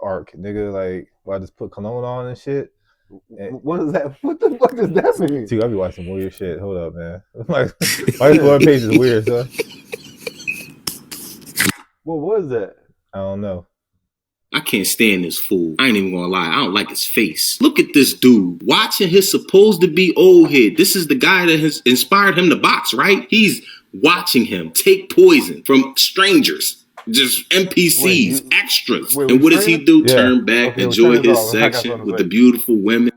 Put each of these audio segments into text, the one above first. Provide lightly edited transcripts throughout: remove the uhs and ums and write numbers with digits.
arc, nigga. Like, where I just put cologne on and shit. What is that? What the fuck does that mean? Dude, I be watching some weird shit. Hold up, man. Like, my Explore page is weird, son. What was that? I don't know. I can't stand this fool. I ain't even gonna lie. I don't like his face. Look at this dude watching his supposed to be old head. This is the guy that has inspired him to box, right? He's watching him take poison from strangers. Just NPCs, extras. And what does he do? Yeah. Turn back, Okay, enjoy his off. section with the beautiful women.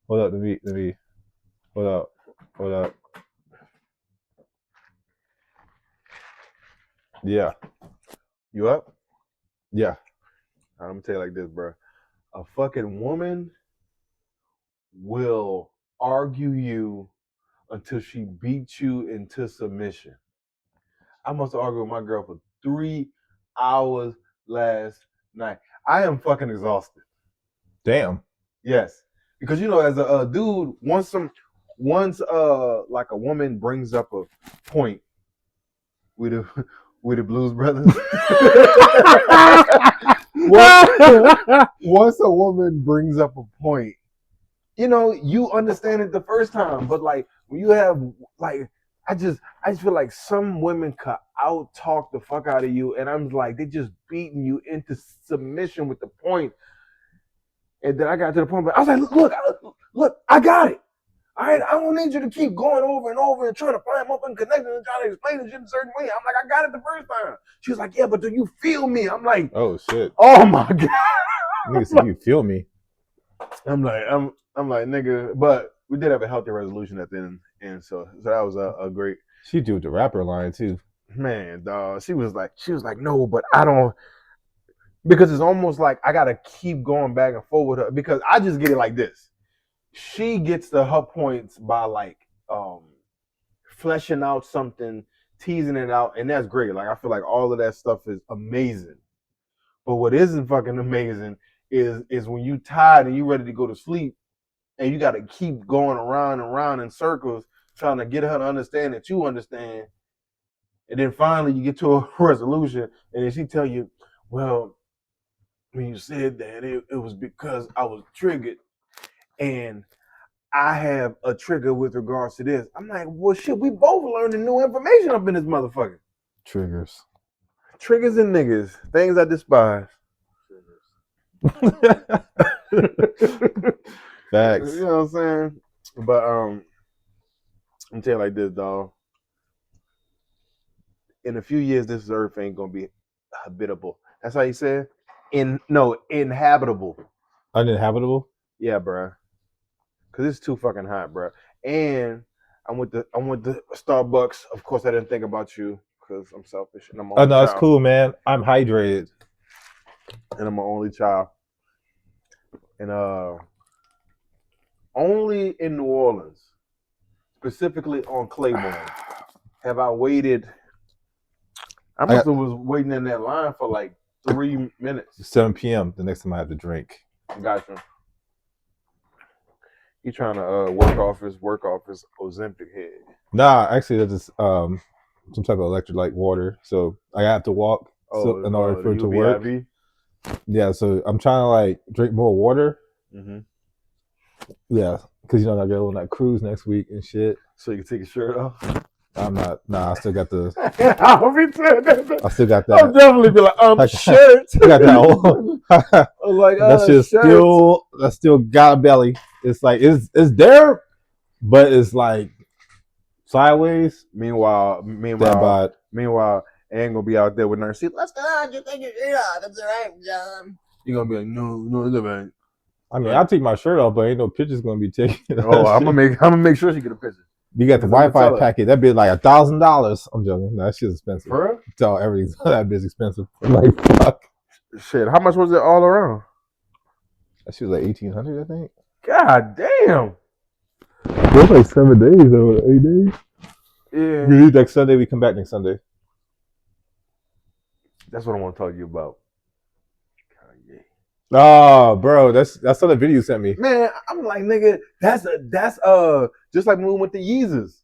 Hold up, let me. Hold up. Yeah. You up? Yeah. I'm gonna tell you like this, bro. A fucking woman will argue you until she beats you into submission. I must have argued with my girl for 3 hours last night. I am fucking exhausted. Damn. Yes, because you know, as a dude, once like a woman brings up a point with the Blues Brothers. Once a woman brings up a point, you know, you understand it the first time, but like when you have like, I just feel like some women could out talk the fuck out of you, and I'm like, they just beating you into submission with the point. And then I got to the point where I was like, look, I got it. All right, I don't need you to keep going over and over and trying to climb up and connect and trying to explain the shit a certain way. I'm like, I got it the first time. She was like, yeah, but do you feel me? I'm like, oh shit. Oh my god. Nigga said, you feel me? I'm like, nigga, but we did have a healthy resolution at the end, and so that was a great. She do the rapper line too. Man, dog. She was like, no, but I don't, because it's almost like I gotta keep going back and forth with her because I just get it like this. She gets her points by like fleshing out something, teasing it out, and that's great. Like I feel like all of that stuff is amazing. But what isn't fucking amazing is when you tired and you ready to go to sleep and you got to keep going around and around in circles trying to get her to understand that you understand. And then finally you get to a resolution and then she tell you, well, when you said that, it was because I was triggered and I have a trigger with regards to this. I'm like, well, shit, we both learning new information up in this motherfucker. Triggers and niggas. Things I despise. Facts. You know what I'm saying? But I'm telling you like this, dog. In a few years, this earth ain't gonna be habitable. That's how you say it? Inhabitable. Uninhabitable? Yeah, bro. Cause it's too fucking hot, bro. And I went to Starbucks. Of course, I didn't think about you because I'm selfish and I'm my only no, it's child. cool, man. I'm hydrated. And I'm my only child. And only in New Orleans, specifically on Claiborne, have I waited. I must have was waiting in that line for like 3 minutes. 7 p.m. the next time I have to drink. Gotcha. He trying to work off his Ozempic head. Nah, actually that's just some type of electrolyte water. So I have to walk in order for it to work. Yeah, so I'm trying to like drink more water. Mm-hmm. Yeah, because you know I got on that cruise next week and shit. So you can take your shirt off. I'm not. Nah, I still got the. I still got that. I'll definitely be like, shirt. I got that old. I was like, that shit's still. That still got a belly. It's like it's there, but it's like sideways. Meanwhile, I ain't gonna be out there with nurse. Let's go. You take your shirt off. That's all right, John. You're gonna be like, no, it's all right. I mean, I'll take my shirt off, but ain't no pictures gonna be taken. Oh, I'm gonna make sure she get a picture. You got the Wi-Fi packet. That'd be like $1,000. I'm joking. No, that shit's expensive. For real? So everything's that bit's expensive. Like fuck. Shit, how much was it all around? That shit was like $1,800, I think. God damn. It was like 7 days or 8 days. Yeah. We leave next Sunday. We come back next Sunday. That's what I want to talk to you about. Oh, bro, that's not the video you sent me. Man, I'm like, nigga, that's just like when we went to Yeezus.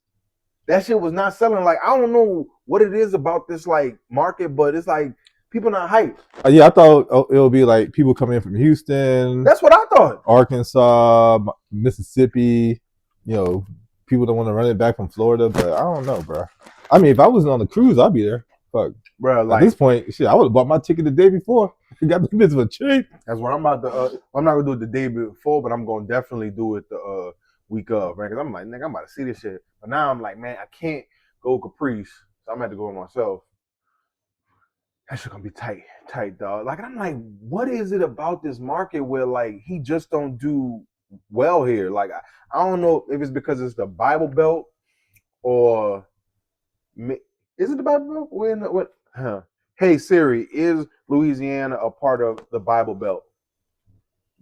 That shit was not selling. Like, I don't know what it is about this like market, but it's like People not hyped. Yeah, I thought it would be like people coming in from Houston. That's what I thought. Arkansas, Mississippi. You know, people don't want to run it back from Florida, but I don't know, bro. I mean, if I wasn't on the cruise, I'd be there. Fuck, bro. Like, at this point, shit, I would have bought my ticket the day before. Got the business for cheap. That's what I'm about to. I'm not gonna do it the day before, but I'm gonna definitely do it the week of, right? Because I'm like, nigga, I'm about to see this shit. But now I'm like, man, I can't go Caprice, so I'm gonna have to go myself. That shit gonna be tight, dog. Like, I'm like, what is it about this market where like he just don't do well here? Like, I don't know if it's because it's the Bible Belt or is it the Bible Belt? What? Huh? Hey Siri, is Louisiana a part of the Bible Belt?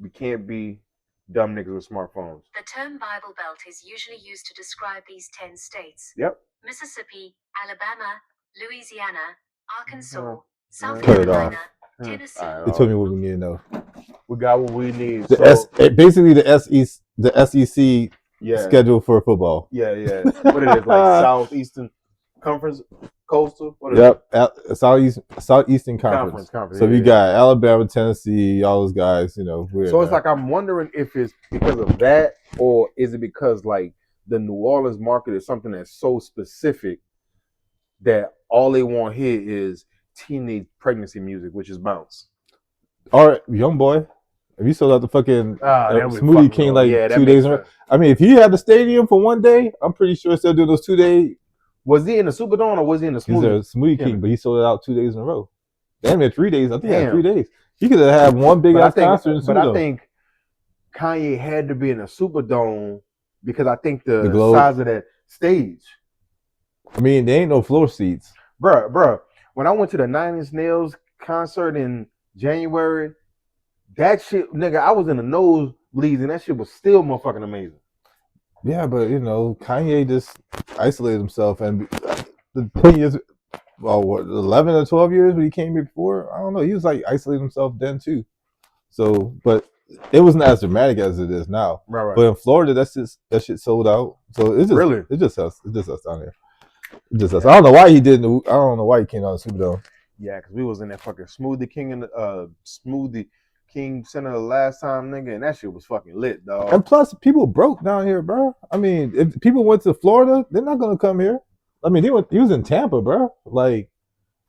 We can't be dumb niggas with smartphones. The term Bible Belt is usually used to describe these 10 states. Yep. Mississippi, Alabama, Louisiana, Arkansas, South Cut it Carolina, off. Tennessee. They told me what we need to know. We got what we need. Basically, the SEC schedule for football. Yeah. What it is, like Southeastern Conference, Coastal? What is it? Southeastern Conference. So we got Alabama, Tennessee, all those guys, you know. So it's like, I'm wondering if it's because of that, or is it because like the New Orleans market is something that's so specific that all they want here is teenage pregnancy music, which is bounce. All right, young boy. If you sold out the fucking Smoothie King like 2 days in a row. I mean, if he had the stadium for one day, I'm pretty sure he'll do those 2 days. Was he in the Superdome or was he in the Smoothie? He's a Smoothie King, but he sold it out 2 days in a row. Damn it, 3 days. I think he had 3 days. He could have had one big ass concert in the Superdome. But I think Kanye had to be in a Superdome because I think the size of that stage. I mean, there ain't no floor seats. Bruh. When I went to the Nine Inch Nails concert in January, that shit, nigga, I was in the nosebleeds and that shit was still motherfucking amazing. Yeah, but you know, Kanye just isolated himself, and the thing is, well, what, 11 or 12 years when he came here before, I don't know, he was like isolating himself then too. So, but it wasn't as dramatic as it is now. Right. But in Florida, that shit sold out. So it's just really, it's just us down there. It just us. I don't know why he didn't. I don't know why he came on the Superdome. Yeah, because we was in that fucking Smoothie King Center the last time, nigga, and that shit was fucking lit, dog. And plus, people broke down here, bro. I mean, if people went to Florida, they're not gonna come here. I mean, he was in Tampa, bro. Like,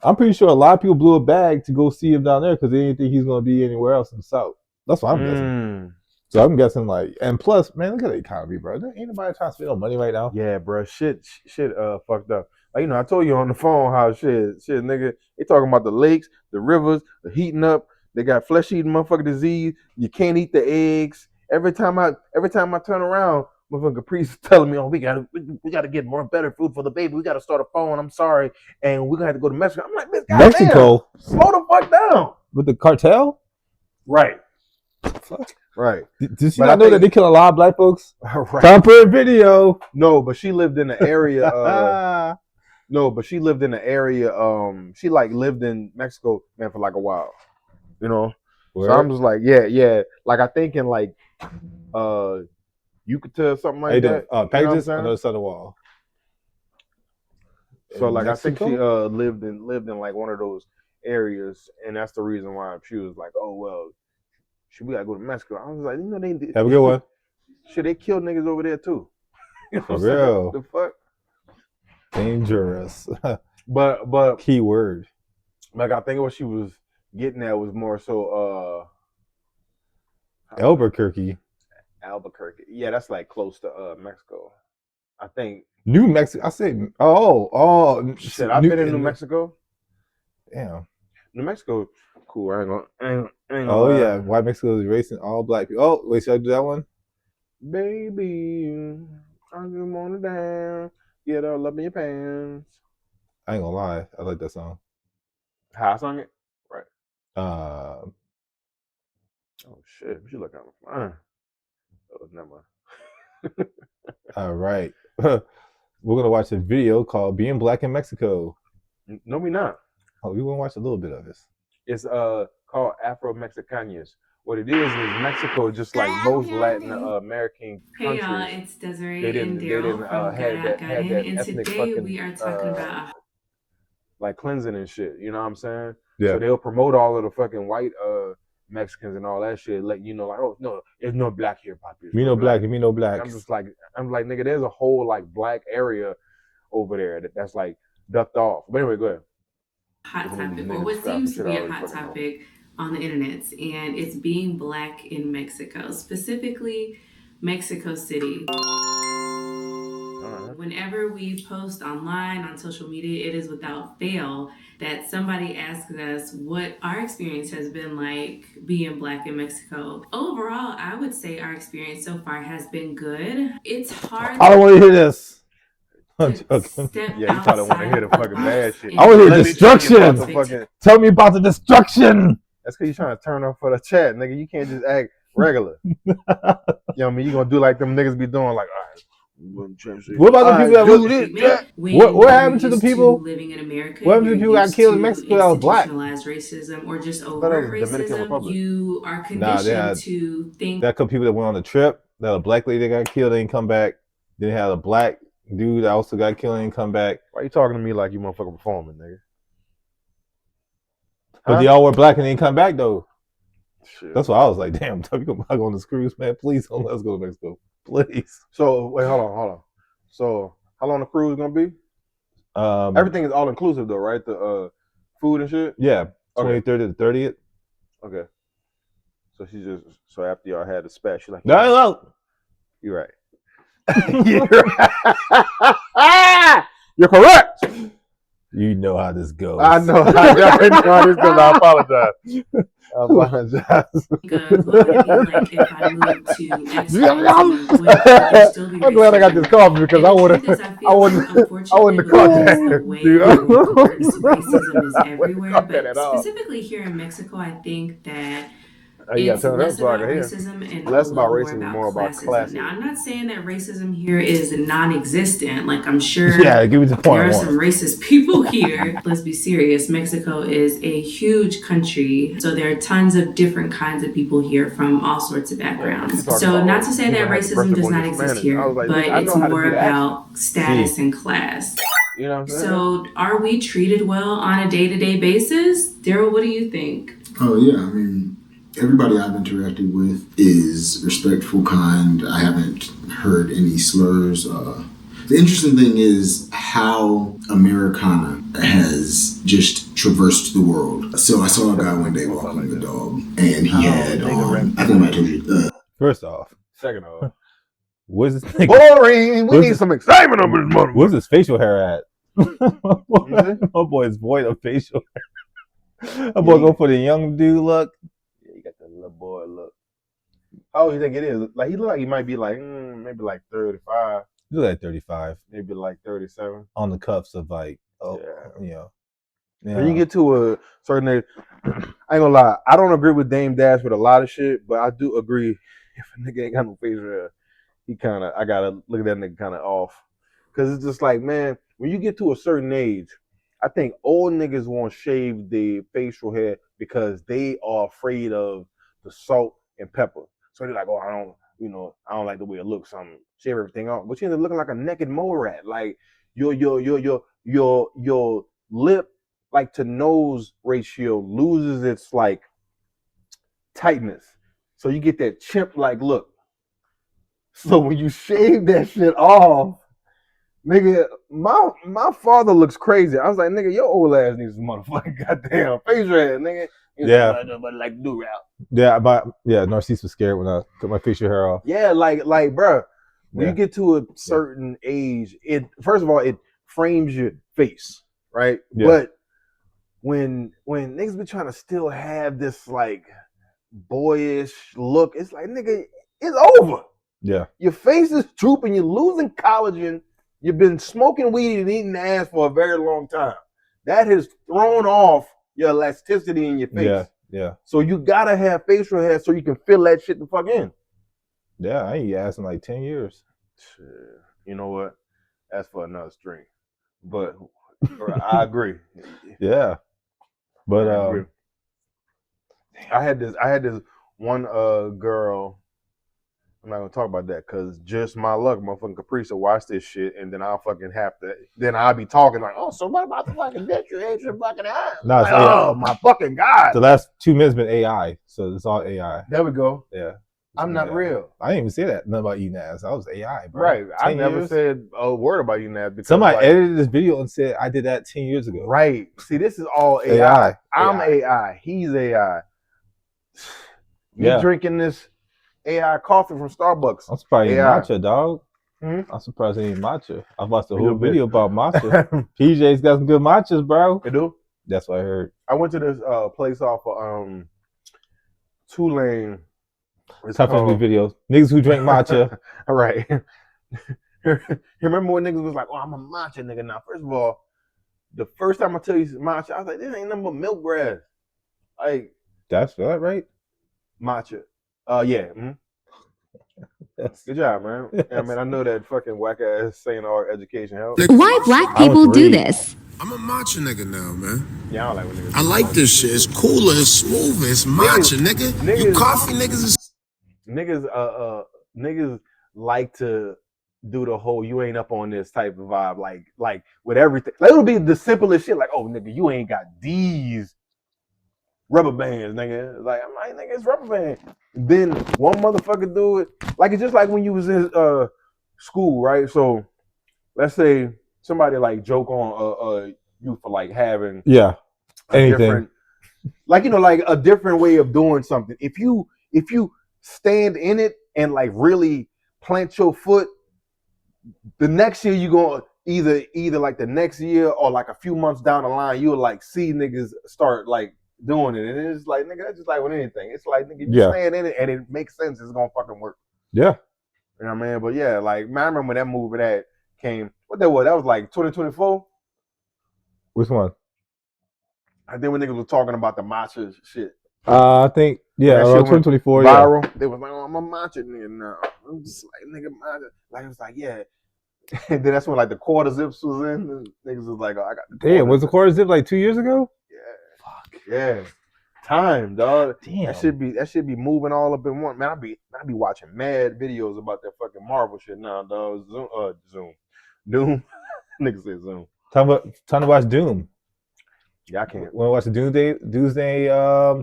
I'm pretty sure a lot of people blew a bag to go see him down there because they didn't think he's gonna be anywhere else in the South. That's what I'm guessing. So I'm guessing, like, and plus, man, look at the economy, bro. There ain't nobody trying to spend no money right now. Yeah, bro. Shit, fucked up. Like, you know, I told you on the phone how shit, nigga. They talking about the lakes, the rivers, the heating up. They got flesh-eating motherfucking disease. You can't eat the eggs. Every time I turn around, motherfucking Caprice is telling me, "Oh, we gotta get more better food for the baby. We gotta start a phone. I'm sorry, and we're gonna have to go to Mexico." I'm like, Mexico, slow the fuck down. With the cartel, right? Fuck. Right. Did you not know that they kill a lot of black folks? Right. Time for a video. No, but she lived in the area. She lived in the area. She like lived in Mexico, man, for like a while. You know. Where? So I'm just like, yeah. Like I think in like, Yucatan, something like that. Packages on the other side of the wall. So like, Mexico? I think she lived in like one of those areas, and that's the reason why she was like, oh well. We gotta go to Mexico. I was like, you know, they have a good one. Should they kill niggas over there too? You know for real? The fuck? Dangerous. but key word. Like I think what she was getting at was more so Albuquerque. Yeah, that's like close to Mexico. I think New Mexico. I say shit. I've been in New Mexico. Damn. New Mexico, cool. I ain't oh lie. Yeah, white Mexico is racing all black people. Oh wait, should I do that one? Baby, I just wanna dance. Get all up in your pants. I ain't gonna lie, I like that song. How I sung it? Right. Oh shit, you look kind of fine. Oh, never mind. All right, we're gonna watch a video called "Being Black in Mexico." No, we not. Oh, we want to watch a little bit of this. It's called Afro Mexicanos. What it is Mexico, just like most Latin American countries. Hey y'all, it's Desiree and Daryl from had that and ethnic today fucking, we are talking about like cleansing and shit. You know what I'm saying? Yeah. So they'll promote all of the fucking white Mexicans and all that shit, let you know, like, oh no, there's no black here, papi. Me no black, me no black. I'm like, nigga, there's a whole like black area over there that's like ducked off. But anyway, go ahead. Hot topic, or what seems to be a hot topic on the internet, and it's being black in Mexico, specifically Mexico City. Whenever we post online on social media, it is without fail that somebody asks us what our experience has been like being black in Mexico. Overall, I would say our experience so far has been good. It's hard. I don't want to hear this. Yeah, you probably want to hear the fucking bad shit. I want to hear destruction. Tell me about the destruction. That's because you're trying to turn off for the chat, nigga. You can't just act regular. You know what I mean? You gonna do like them niggas be doing, like, all right. What about the people that what happened to the people living in America? What happened to the people that got killed in Mexico that was black? Institutionalized racism or just overt racism. You are conditioned to think that couple people that went on the trip, that a black lady that got killed didn't come back. Then they had a black dude that also got killed and didn't come back. Why you talking to me like you motherfucking performing, nigga? But they all were black and they didn't come back though. Shit. That's why I was like, damn, you go back on this cruise, man. Please don't let us go to Mexico. Please. So wait, hold on. So how long the cruise gonna be? Everything is all inclusive though, right? The food and shit. Yeah, 23rd to the 30th. Okay. So after y'all had the spat, she's like, no, you're right. You're correct. You know how this goes. I know. I know how this goes. I apologize. I'm glad I got this coffee because I wouldn't have caught that. Dude, racism is everywhere, but specifically here in Mexico, I think that it's less about racism and less about racism, more about classism. Now, I'm not saying that racism here is non-existent. Like, I'm sure give me the point. There are some racist people here. Let's be serious. Mexico is a huge country, so there are tons of different kinds of people here from all sorts of backgrounds. So, not to say that racism does not exist here, but it's more about status and class. You know what I'm saying? So, are we treated well on a day-to-day basis? Daryl, what do you think? Oh yeah, I mean, everybody I've interacted with is respectful, kind. I haven't heard any slurs. The interesting thing is how Americana has just traversed the world. So I saw a guy one day walking the dog, and he had, I think I told you. First off. Second off. Where's this nigga? Boring. We need some excitement up in this motherfucker. Where's his facial hair at? My boy is void of facial hair. My boy go for the young dude look. You got that little boy look. How old do you think it is? Like, he look like he might be like, maybe like 35. You look like 35. Maybe like 37. On the cuffs of like, Yeah. When you get to a certain age, I ain't gonna lie, I don't agree with Dame Dash with a lot of shit, but I do agree if a nigga ain't got no facial hair, I gotta look at that nigga kind of off. Cause it's just like, man, when you get to a certain age, I think old niggas won't shave the facial hair because they are afraid of the salt and pepper. So they're like, oh, I don't like the way it looks. I'm shave everything off. But you end up looking like a naked mole rat. Like your lip, like to nose ratio loses its like tightness. So you get that chimp like look. So when you shave that shit off, nigga, my father looks crazy. I was like, nigga, your old ass needs some motherfucking goddamn facial hair, nigga. Yeah. Like do rap. Yeah, Narcisse was scared when I cut my facial hair off. Yeah, like, bro, when you get to a certain age, it first of all it frames your face, right? Yeah. But when niggas be trying to still have this like boyish look, it's like, nigga, it's over. Yeah. Your face is drooping, you're losing collagen, you've been smoking weed and eating ass for a very long time. That has thrown off your elasticity in your face. Yeah. So you gotta have facial hair so you can fill that shit the fuck in. Yeah, I ain't ass in like 10 years. Shit. You know what? That's for another string. But I agree. Yeah. But I had this one girl. I'm not gonna talk about that because just my luck, motherfucking Caprice will watch this shit, and then I'll fucking have to. Then I'll be talking like, oh, so what about the fucking deterioration fucking eye? No, it's like, AI. oh my fucking god! The last 2 minutes been AI, so it's all AI. There we go. Yeah, I'm not real. I didn't even say that. Nothing about eating ass. I was AI, bro. Right. I 10 never years? said a word about you now. Because Somebody edited this video and said I did that 10 years ago. Right. See, this is all AI. AI. I'm AI. He's AI. Me drinking this AI coffee from Starbucks. I'm surprised you AI. ain't matcha, dog. Hmm? I'm surprised it ain't matcha. I watched the A whole little bit. video about matcha. PJ's got some good matchas, bro. You do? That's what I heard. I went to this place off of Tulane. It's Tough called... videos. Niggas who drink matcha. All right. Remember when niggas was like, oh, I'm a matcha nigga. Now, first of all, the first time I tell you matcha, I was like, this ain't nothing but milk grass. Like, that's that right? Matcha. Yeah. Mm-hmm. Yes. Good job, man. Yeah, man, I know that fucking whack ass saying our education helps. Why black people do this? I'm a matcha nigga now, man. Yeah, I don't like when niggas. I like this shit. It's cooler, it's smoother, it's matcha, nigga. You coffee niggas is niggas like to do the whole you ain't up on this type of vibe, like with everything. Like, it'll be the simplest shit, like, oh nigga, you ain't got these rubber bands, nigga. Like, I'm like, nigga, it's rubber band. Then one motherfucker do it. Like, it's just like when you was in school, right? So let's say somebody like joke on you for like having anything different, like, you know, like a different way of doing something. If you stand in it and like really plant your foot, the next year you gonna either like the next year or like a few months down the line, you'll like see niggas start like doing it. And it's like, nigga, that's just like with anything. It's like, nigga, you stand in it and it makes sense, it's gonna fucking work. Yeah. You know what I mean? But yeah, like, man, I remember when that movie that came, what that was? That was like 2024? Which one? I think when niggas was talking about the matcha shit. I think, yeah, 2024. Viral. Yeah. They was like, oh, I'm a matcha nigga now. I'm just like, nigga, matcha. Like, it was like, yeah. And then that's when like the quarter zips was in. And niggas was like, oh, I got the quarter. Damn, was the quarter zip like 2 years ago? Yeah. Fuck. Yeah. Time, dog. Damn. That should be moving all up in one. Man, I be watching mad videos about that fucking Marvel shit now, dog. Zoom. Doom. Niggas say Zoom. Time to watch Doom. Yeah, I can't. Want to watch the Doomsday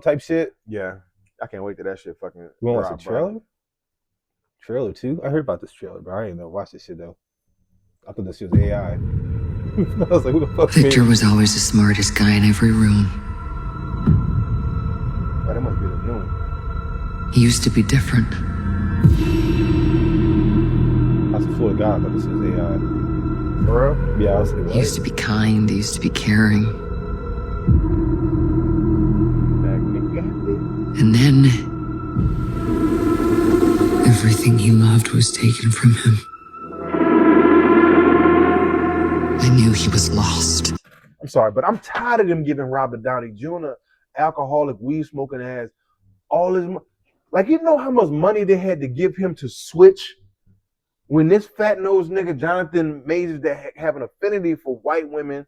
type shit? Yeah. I can't wait till that shit fucking. You want to watch the trailer? Trailer too? I heard about this trailer, bro. I didn't know watch this shit though. I thought this shit was AI. I was like, who the fuck? Victor was always the smartest guy in every room. Oh, that must be the new. He used to be different. I swear to God, I thought this was AI. For real? Yeah, I was like, what? He used to be kind. He used to be caring. And then everything he loved was taken from him. I knew he was lost. I'm sorry, but I'm tired of them giving Robert Downey Jr. alcoholic, weed smoking ass all his money. Like, you know how much money they had to give him to switch when this fat nosed nigga Jonathan Majors that have an affinity for white women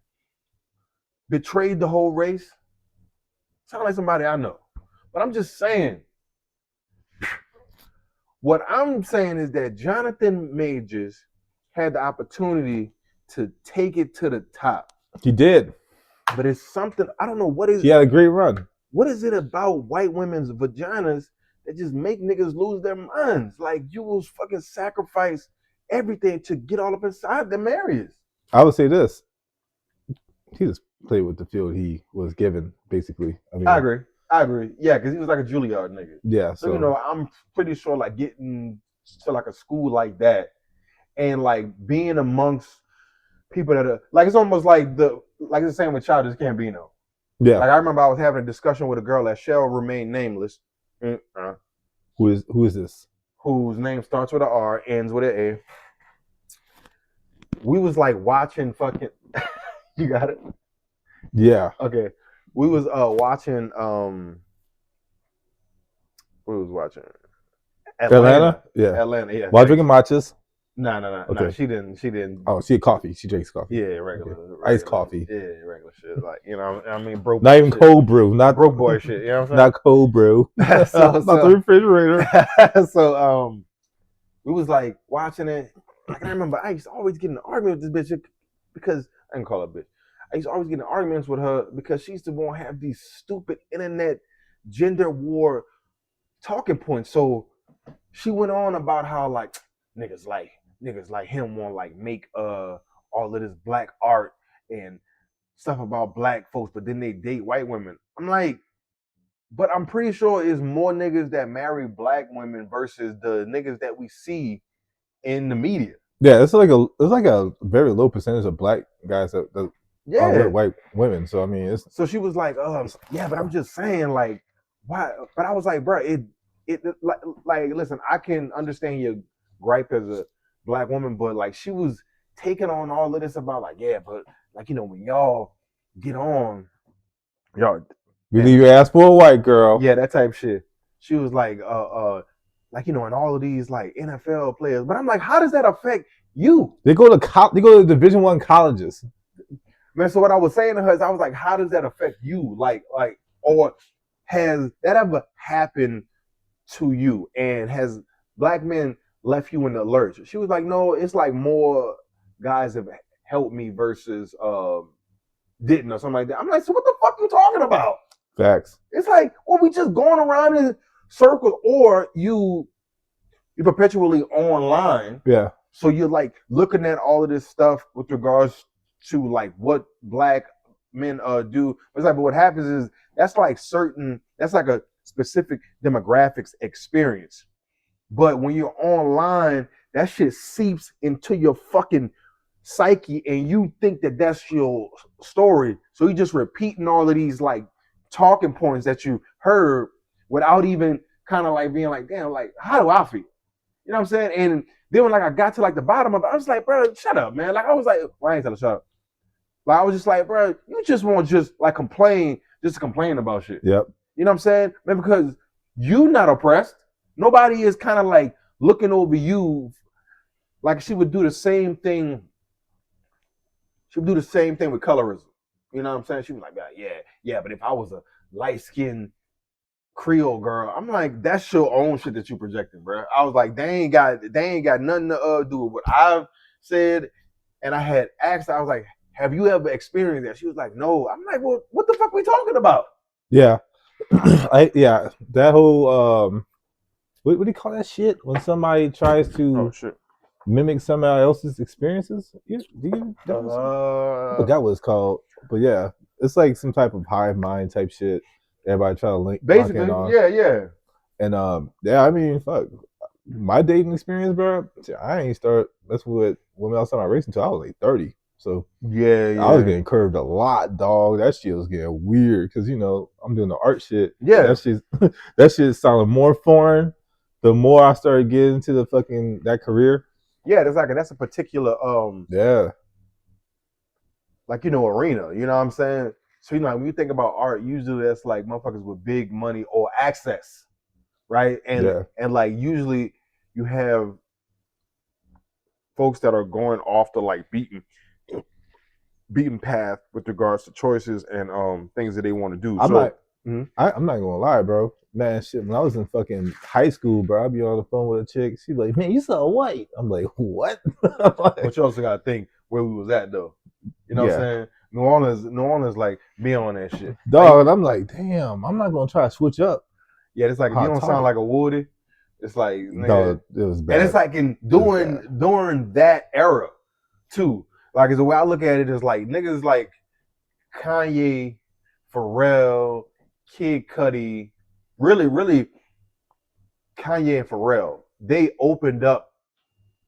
betrayed the whole race? Sound like somebody I know. But I'm just saying, what I'm saying is that Jonathan Majors had the opportunity to take it to the top. He did. But it's something, I don't know what is. He had a great run. What is it about white women's vaginas that just make niggas lose their minds? Like, you will fucking sacrifice everything to get all up inside them areas. I would say this. He just played with the field he was given, basically. I agree. Yeah, because he was like a Juilliard nigga. Yeah. So, you know, I'm pretty sure like getting to like a school like that and like being amongst people that are like, it's almost like it's the same with Childish Gambino. Yeah. Like, I remember I was having a discussion with a girl that shall remain nameless. Who is this? Whose name starts with an R, ends with an A. We was like watching fucking. You got it? Yeah. Okay. We was watching. We was watching. Atlanta? Yeah. Atlanta. Yeah. While drinking matchas. No. Okay. No, she didn't. Oh, she had coffee. She drinks coffee. Yeah, regular. Iced coffee. Yeah, regular shit. Like, you know, I mean, broke. Not even shit. cold brew. Not broke boy shit. You know what I'm saying? Not cold brew. So, not the refrigerator. So we was like watching it. Like, I remember I used to always get in an argument with this bitch because I didn't call her a bitch. I used to always get in arguments with her because she used to want to have these stupid internet gender war talking points. So she went on about how like niggas like him want to like make all of this black art and stuff about black folks, but then they date white women. I'm like, but I'm pretty sure it's more niggas that marry black women versus the niggas that we see in the media. Yeah, it's like a very low percentage of black guys that are with white women. So I mean, it's so she was like, yeah, but I'm just saying, like, why? But I was like, bro, it like listen, I can understand your gripe as a black woman, but like she was taking on all of this about like, yeah, but like, you know, when y'all get on, y'all you leave your ass for a white girl. Yeah, that type shit. She was like, like, you know, and all of these like NFL players. But I'm like, how does that affect you? They go to Division I colleges. Man, so what I was saying to her is I was like, how does that affect you? Like, or has that ever happened to you? And has black men left you in the lurch? She was like, no, it's like more guys have helped me versus didn't or something like that. I'm like, so what the fuck you talking about? Facts. It's like, well, we just going around in circles, or you perpetually online. Yeah. So you're like looking at all of this stuff with regards to like what black men do. It's like, but what happens is that's like a specific demographics experience. But when you're online, that shit seeps into your fucking psyche, and you think that that's your story. So you're just repeating all of these like talking points that you heard without even kind of like being like, damn, like, how do I feel? You know what I'm saying? And then when like I got to like the bottom of it, I was like, bro, shut up, man. Like I was like, well, I ain't tell her shut up. Like I was just like, bro, you just want to just like complain, just to complain about shit. Yep. You know what I'm saying? Man, because you not oppressed. Nobody is kind of like looking over you. Like she would do the same thing. She would do the same thing with colorism. You know what I'm saying? She was like, yeah, but if I was a light-skinned Creole girl, I'm like, that's your own shit that you projecting, bro. I was like, they ain't got nothing to do with what I've said. And I had asked her, I was like, have you ever experienced that? She was like, no. I'm like, well, what the fuck we talking about? Yeah. That whole what do you call that shit when somebody tries to mimic somebody else's experiences? I forgot what it's called, but yeah, it's like some type of hive mind type shit. Everybody try to link basically, yeah. And I mean, fuck, my dating experience, bro. I ain't start messing with women outside my race until I was like 30. So yeah, I was getting curved a lot, dog. That shit was getting weird because you know I'm doing the art shit. Yeah, that shit sounded more foreign. The more I started getting into the fucking that career. Yeah, that's a particular like, you know, arena. You know what I'm saying? So you know, when you think about art, usually that's like motherfuckers with big money or access, right? And like usually you have folks that are going off the like beaten path with regards to choices and things that they want to do. I'm not gonna lie, bro. Man, shit, when I was in fucking high school, bro, I'd be on the phone with a chick. She's like, man, you so white. I'm like, what? But you also gotta think where we was at though. You know what I'm saying? New Orleans like me on that shit. Dog, and I'm like, damn, I'm not gonna try to switch up. Yeah, it's like if you don't sound like a Woody, it's like no, it was bad. And it's like during that era too. Like the way I look at it is like niggas like Kanye, Pharrell, Kid Cudi, really Kanye and Pharrell, they opened up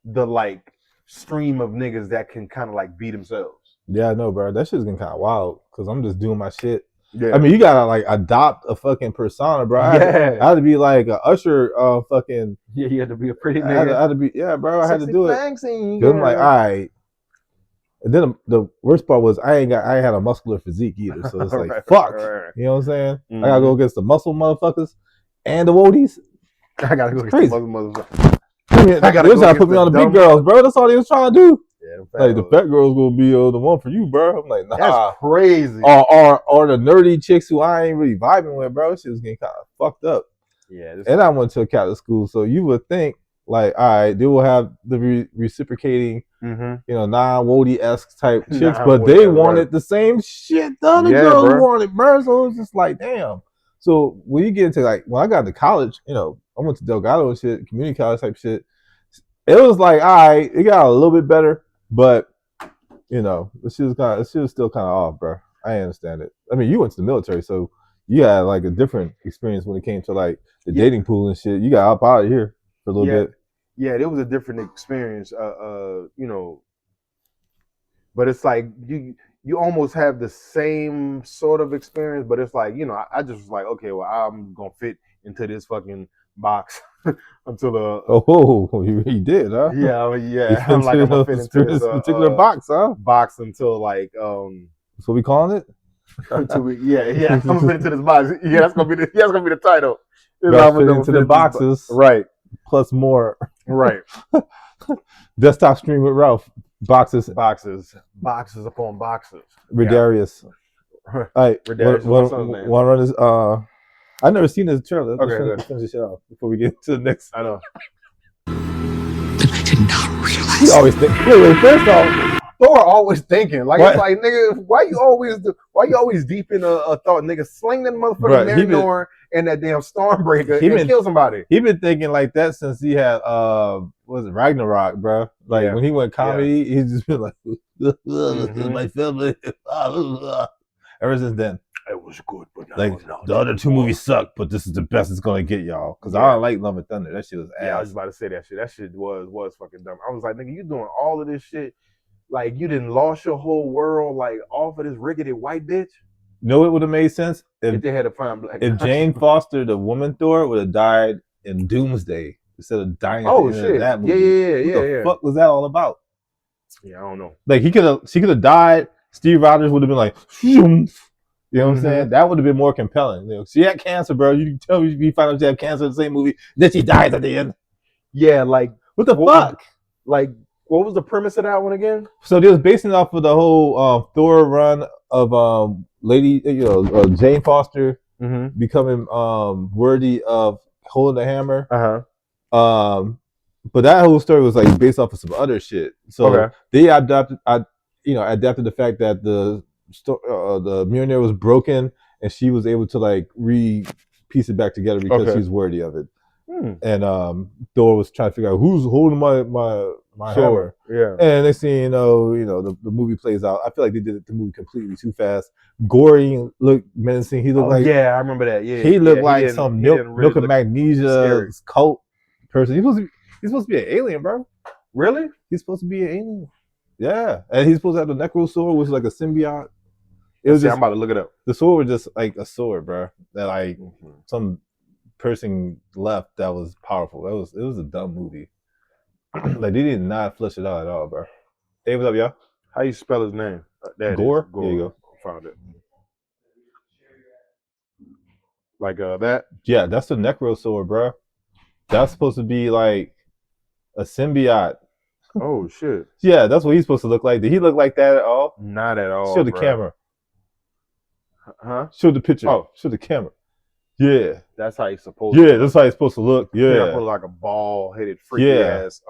the like stream of niggas that can kind of like be themselves. Yeah, I know, bro. That shit's getting kind of wild because I'm just doing my shit. Yeah. I mean, you gotta like adopt a fucking persona, bro. I had to be like a Usher, fucking. Yeah, you had to be a pretty nigga. I had to be, yeah, bro. I had to do it. I'm like, all right. And then the worst part was I ain't had a muscular physique either, so it's like fuck. You know what I'm saying? Mm-hmm. I gotta go against the muscle motherfuckers and the woadies. I gotta go against the muscle motherfuckers. I gotta try to put me on the big girls, bro. That's all they was trying to do. Yeah, like the fat girls gonna be the one for you, bro. I'm like, nah. That's crazy. Or the nerdy chicks who I ain't really vibing with, bro. She was getting kind of fucked up. Yeah. And I went to a Catholic school, so you would think Like, all right, they will have the reciprocating, non-Wody-esque type chicks, but they wanted the same shit the other girls wanted, bro. So it was just like, damn. So when you get into like, when I got to college, I went to Delgado and shit, community college type shit. It was like, all right, it got a little bit better, but the shit was still kind of off, bro. I understand it. I mean, you went to the military, so you had like a different experience when it came to like the dating pool and shit. You got up out of here for a little bit. Yeah, it was a different experience. But it's like you almost have the same sort of experience, but it's like, I just was like, okay, well, I'm gonna fit into this fucking box until you did, huh? Yeah. I'm like, I'm gonna fit into this particular box, huh? Box until like That's what we calling it? until I'm gonna fit into this box. Yeah, that's gonna be the title. Fit into the boxes, right? Plus more, right? Desktop stream with Ralph. Boxes upon boxes. Redarius. All right, want to run this? I've never seen this trailer. Let's finish this shit off before we get to the next. I know. I did not realize. He always think. Wait, first off, Thor always thinking like, it's like, nigga, why you always deep in a thought, nigga? Sling that motherfucking Marinor and that damn Stormbreaker and kill somebody. He been thinking like that since he had what was it, Ragnarok, bro? Like when he went comedy, he's just been like, my family. Ever since then. It was good, but like the other two movies suck, but this is the best it's gonna get y'all. Because I don't like Love and Thunder. That shit was ass. Yeah, I was about to say that shit. That shit was fucking dumb. I was like, nigga, you doing all of this shit, like you didn't lost your whole world like off of this rickety white bitch. You know, it would have made sense if they had to find black. If Jane Foster, the woman Thor, would have died in Doomsday instead of dying at the end of that movie. Yeah. What the fuck was that all about? Yeah, I don't know. Like she could have died. Steve Rogers would have been like, you know what I'm saying? That would have been more compelling. She had cancer, bro. You can tell me you find out she had cancer in the same movie. Then she dies at the end. Yeah, like what the fuck? Like what was the premise of that one again? So they was basing it off of the whole Thor run of Jane Foster becoming worthy of holding the hammer. But that whole story was like based off of some other shit. So they adapted the fact that the Mjolnir was broken and she was able to like piece it back together because she's worthy of it. And Thor was trying to figure out who's holding my hammer. Yeah. And they see, the movie plays out. I feel like they did the movie completely too fast. Gory looked menacing. He looked like I remember that. Yeah. He looked like some milk of magnesia cult person. He's supposed to be an alien, bro. Really? He's supposed to be an alien. Yeah. And he's supposed to have the necro sword, which is like a symbiote. It was I'm about to look it up. The sword was just like a sword, bro. That like some person left that was powerful. It was a dumb movie. Like they did not flesh it out at all, bro. Hey, what's up, y'all? How you spell his name? Gore? There you go. Found it. Like that? Yeah, that's the necro sword, bro. That's supposed to be like a symbiote. Oh shit. Yeah, that's what he's supposed to look like. Did he look like that at all? Not at all. Show the camera. Huh? Show the picture. Oh, show the camera. Yeah. That's how he's supposed to look. That's how he's supposed to look. Yeah. Put like a bald-headed freaky ass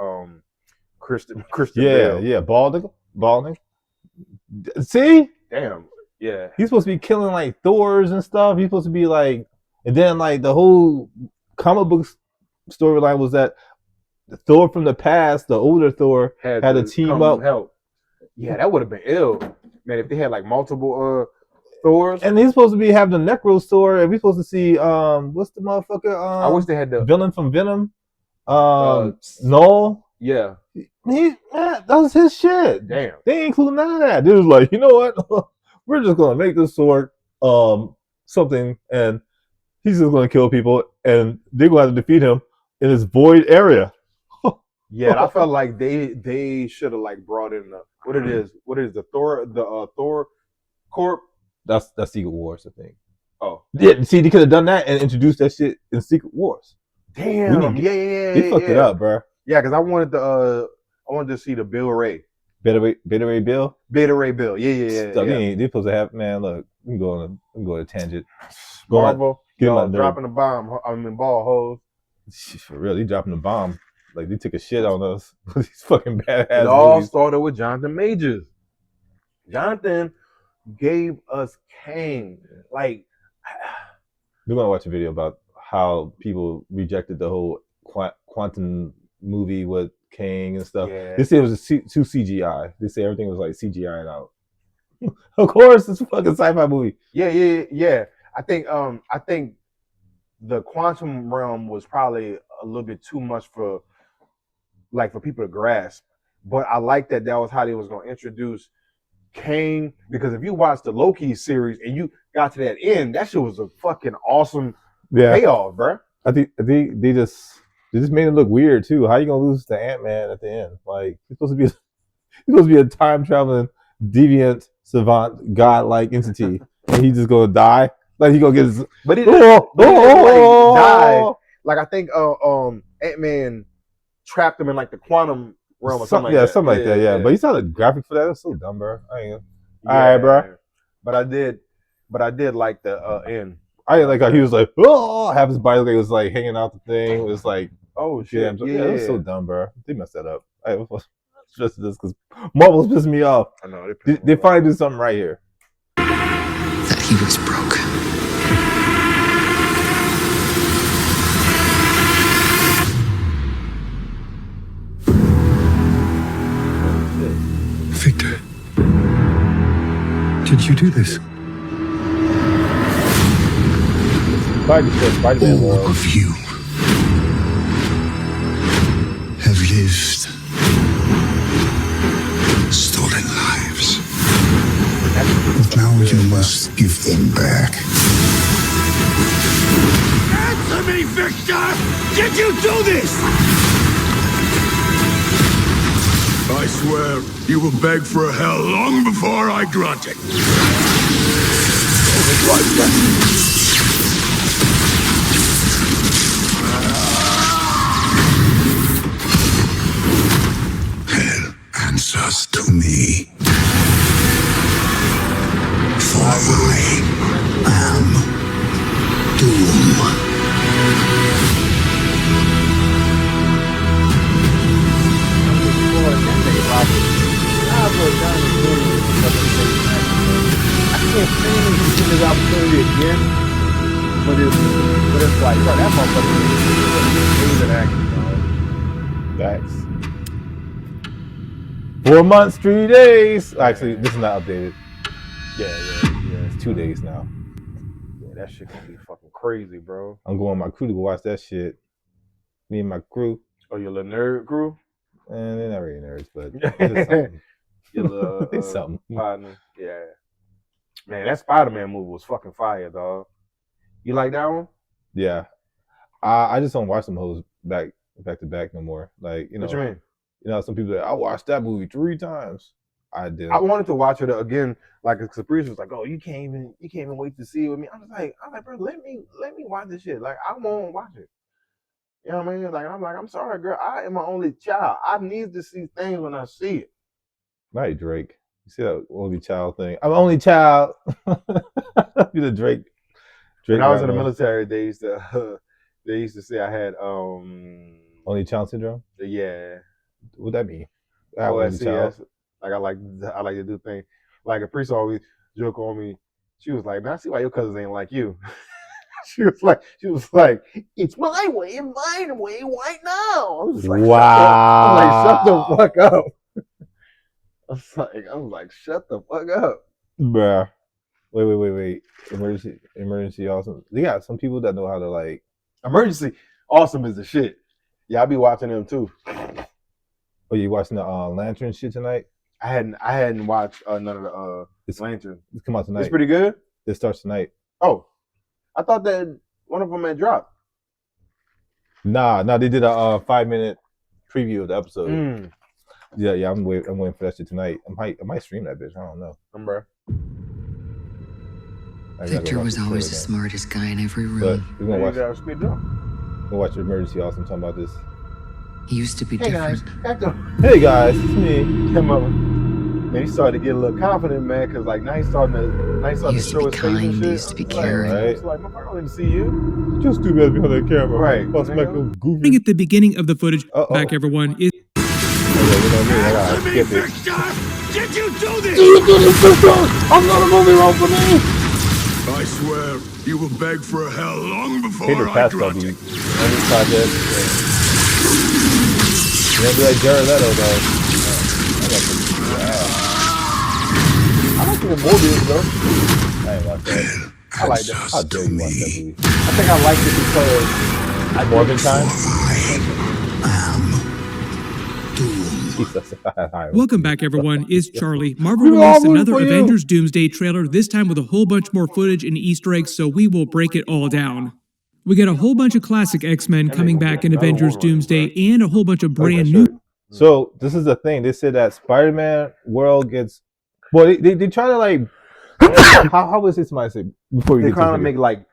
Christian Bale. Yeah, balding. See? Damn. Yeah. He's supposed to be killing like Thors and stuff. He's supposed to be like, and then like the whole comic book storyline was that the Thor from the past, the older Thor, had to team up. Help. Yeah, that would have been ill, man. If they had like multiple Thors, and he's supposed to be having the necro sword, and we're supposed to see what's the motherfucker? I wish they had the villain from Venom. Null. Yeah. That was his shit. Damn. They ain't include none of that. They was like, you know what? We're just gonna make this sword something, and he's just gonna kill people, and they're gonna have to defeat him in this void area. Yeah, I felt like they should have like brought in what is the Thor Corp? That's Secret Wars, I think. Oh. Yeah, see, they could have done that and introduced that shit in Secret Wars. Damn. Yeah. They fucked it up, bro. Yeah, because I wanted to see the Bill Ray. Beta Ray Bill? Beta Ray Bill. Yeah. They're supposed to have, man, look, we can go on a tangent. Marvel, dropping a bomb. I mean, ball hose. For real, he dropping the bomb. Like they took a shit on us with these fucking badass It all movies. started with Jonathan Majors. Jonathan gave us Kang. Like, We're gonna watch a video about how people rejected the whole quantum movie with Kang and stuff. Yeah. They say it was too CGI. They say everything was like CGI out. Of course, it's a fucking sci-fi movie. Yeah. I think the quantum realm was probably a little bit too much for people to grasp. But I like that was how they was gonna introduce Kang, because if you watch the Loki series and you got to that end, that shit was a fucking awesome payoff, bro. I think they just made it look weird too. How you gonna lose to Ant-Man at the end? Like he's supposed to be a time traveling deviant savant godlike entity, and he just gonna die. Like he gonna get his. But he didn't die. Like I think Ant-Man trapped him in like the quantum realm or something like that. Something like that. Yeah, but you saw the graphic for that. It was so dumb, bro. All right, bro. But I did like the end. I didn't like how he was like, oh, half his body like was like hanging out the thing. It was like, oh shit, yeah, it was so dumb, bro. They messed that up. I was stressed this because Marvel's pissing me off. I know they finally do something right here. That he was broke. Victor, did you do this? Spider-Man all of you have lived stolen lives. But now you must give them back. Answer me, Victor! Did you do this? I swear, you will beg for hell long before I grant it. Hell answers to me. For I am Doom. I can't stand him to get this opportunity again. But it's like, bro, that motherfucker is amazing acting, dog. Facts. 4 months, 3 days. Actually, this is not updated. Yeah. It's 2 days now. Yeah, that shit gonna be fucking crazy, bro. I'm going with my crew to go watch that shit. Me and my crew. Oh, your little nerd crew? And they're not really nerds, but it's something. Your little it's something. Partner. Yeah. Man, that Spider-Man movie was fucking fire, dog. You like that one? Yeah. I just don't watch them hoes back to back no more. Like, you know. What you mean? You know, some people say, I watched that movie 3 times. I did. I wanted to watch it again. Like Caprice was like, "Oh, you can't even wait to see it with me." I'm like, bro, let me watch this shit. Like, I won't watch it. You know what I mean? Like, I'm sorry, girl. I am my only child. I need to see things when I see it. Right, Drake. You see that only child thing? I'm only child. Be the Drake. When I was in the military, they used to say I had only child syndrome. Yeah. What that mean? Like I like to do things. Like a priest always joke on me. She was like, "Man, I see why your cousins ain't like you." She was like, "It's my way and mine way right now." I was like, wow. Shut the fuck up. I was like, shut the fuck up. Bruh. Wait. Emergency awesome. They got some people that know how to like. Emergency awesome is the shit. Yeah, I be watching them too. Oh, you watching the Lantern shit tonight? I hadn't watched none of the Lantern. It's come out tonight. It's pretty good. It starts tonight. Oh, I thought that one of them had dropped. Nah, they did a 5-minute preview of the episode. Yeah, I'm waiting for that shit tonight. I might stream that bitch. I don't know. Bro. Victor was always the smartest guy in every room. But we're gonna watch Emergency Awesome talking about this. He used to be different. Hey guys, it's me. Come on. And he started to get a little confident, man, because like now he's starting to show his face and shit. Used to be caring. Right. It's like, I don't need to see you. Just too bad behind that camera. Right. Bust back those goofy. At the beginning of the footage, back everyone is. Blasphemy, Victor! Did you do this? I'm not a movie role for me. I swear, you will beg for hell long before Peter I Pascal grant be it. any project. You know, be like Jared Leto though. I like the Morbius though. I ain't watch that. I like that. How dare you watch that movie? I think I liked it because Morbin time. Welcome back, everyone. Is Charlie. Marvel released another Avengers Doomsday trailer, this time with a whole bunch more footage and Easter eggs, so we will break it all down. We get a whole bunch of classic X-Men coming back in Avengers Doomsday and a whole bunch of brand new. So this is the thing. They said that Spider-Man world gets. Well, they try to like. how was this? Somebody say before you they're get trying to to make like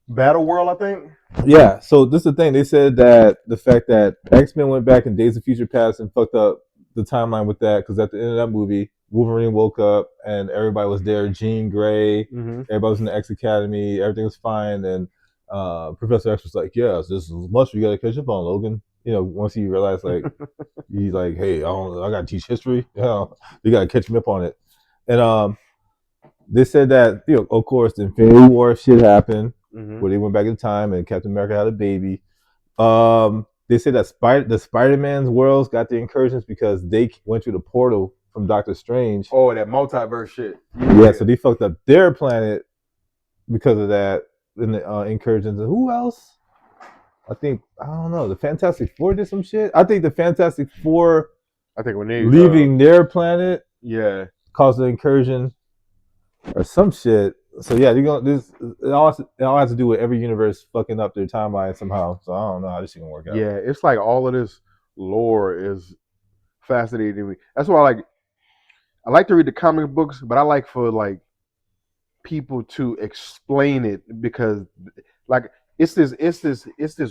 Battle World, I think. Yeah. So this is the thing. They said that the fact that X-Men went back in Days of Future Past and fucked up the timeline with that, because at the end of that movie, Wolverine woke up and everybody was there. Jean Grey, everybody was in the X Academy, everything was fine, and Professor X was like, "Yes, this is much you gotta catch up on, Logan." You know, once he realized like he's like, "Hey, I gotta teach history. Yeah, you gotta catch me up on it." And they said that of course, the Infinity War shit happened, where they went back in time and Captain America had a baby. They said that the Spider-Man's worlds got the incursions because they went through the portal from Doctor Strange. Oh, that multiverse shit. Yeah, so they fucked up their planet because of that in the incursions. And who else? I don't know. The Fantastic Four did some shit. I think the Fantastic Four, when they leaving their planet, caused the incursion or some shit. So yeah, you're gonna it all has to do with every universe fucking up their timeline somehow. So I don't know how this shit gonna work out. Yeah, it's like all of this lore is fascinating to me. That's why I like to read the comic books, but I like for like people to explain it, because like it's this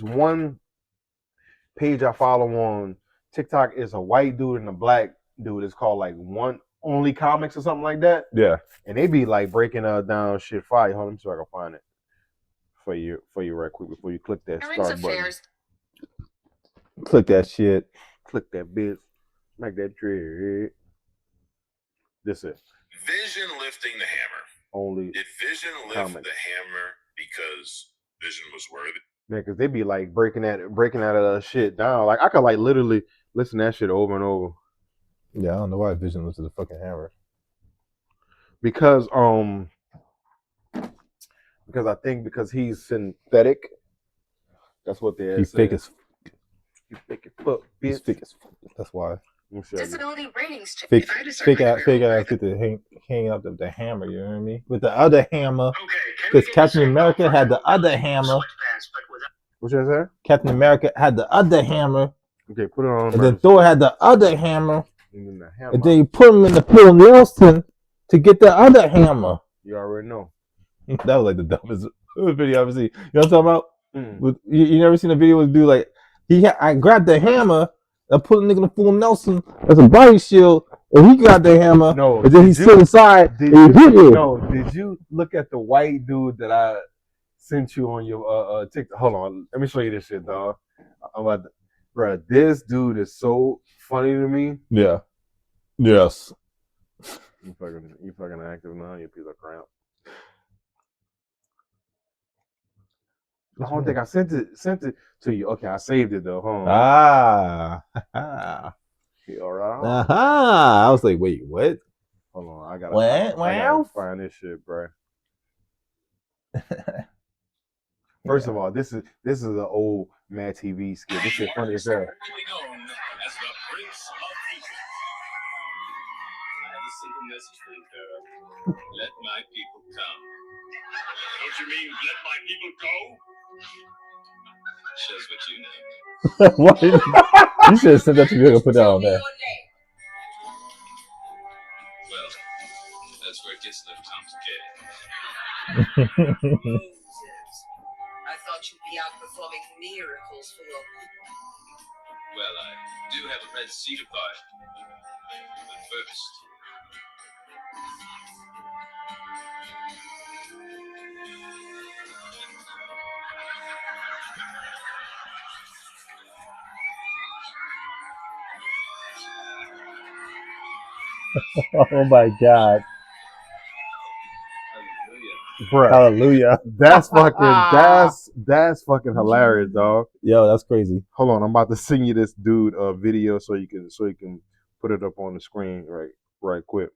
one page I follow on TikTok. Is a white dude and a black dude. It's called like One Only Comics or something like that. Yeah. And they be like breaking down shit fire. Hold on, let me see if I can find it for you right quick before you click that start button. Click that shit. Click that bitch. Make that trade. This is Vision lifting the hammer. Only Did Vision lift comic. the hammer because Vision was worthy? Man, because they be like breaking out of that shit down. Like I could like literally listen to that shit over and over. Yeah, I don't know why Vision lifted the fucking hammer. Because I think because he's synthetic. That's what they're saying. Fake as fuck, bitch. He's fake as fuck. That's why. Disability ratings. Fake ass get to hang up the hammer. You know what I mean? With the other hammer. Because Captain America had the other hammer. What's that say? Captain America had the other hammer. Okay, put it on. And then Thor had the other hammer. And then you put him in the Bill Nelson to get the other hammer. You already know. That was like the dumbest video I've ever seen. You know what I'm talking about? You never seen a video with a dude like I grabbed the hammer, I put a nigga in the full Nelson as a body shield, and he got the hammer. No, and then he stood aside. Did you look at the white dude that I sent you on your TikTok? Hold on, let me show you this shit, dog. Bro, this dude is so funny to me. Yeah. Yes. You fucking active now. You piece of crap. I don't think I sent it to you. Okay, I saved it though. Hold on. You all right? I was like, wait, what? Hold on, I gotta find this shit, bro. First of all, this is an old Mad TV skit. This shit funny as hell. Let my people come. Don't you mean let my people go? Shows what you know. What? You should have sent that to me and put that on there. Well, that's where it gets a little complicated. I thought you'd be out performing miracles for your people. Well, I do have a red sea to buy. But first, Oh my god. Bruh. Hallelujah. That's fucking hilarious, dog. Yo, that's crazy. Hold on, I'm about to send you this dude video so you can put it up on the screen right quick.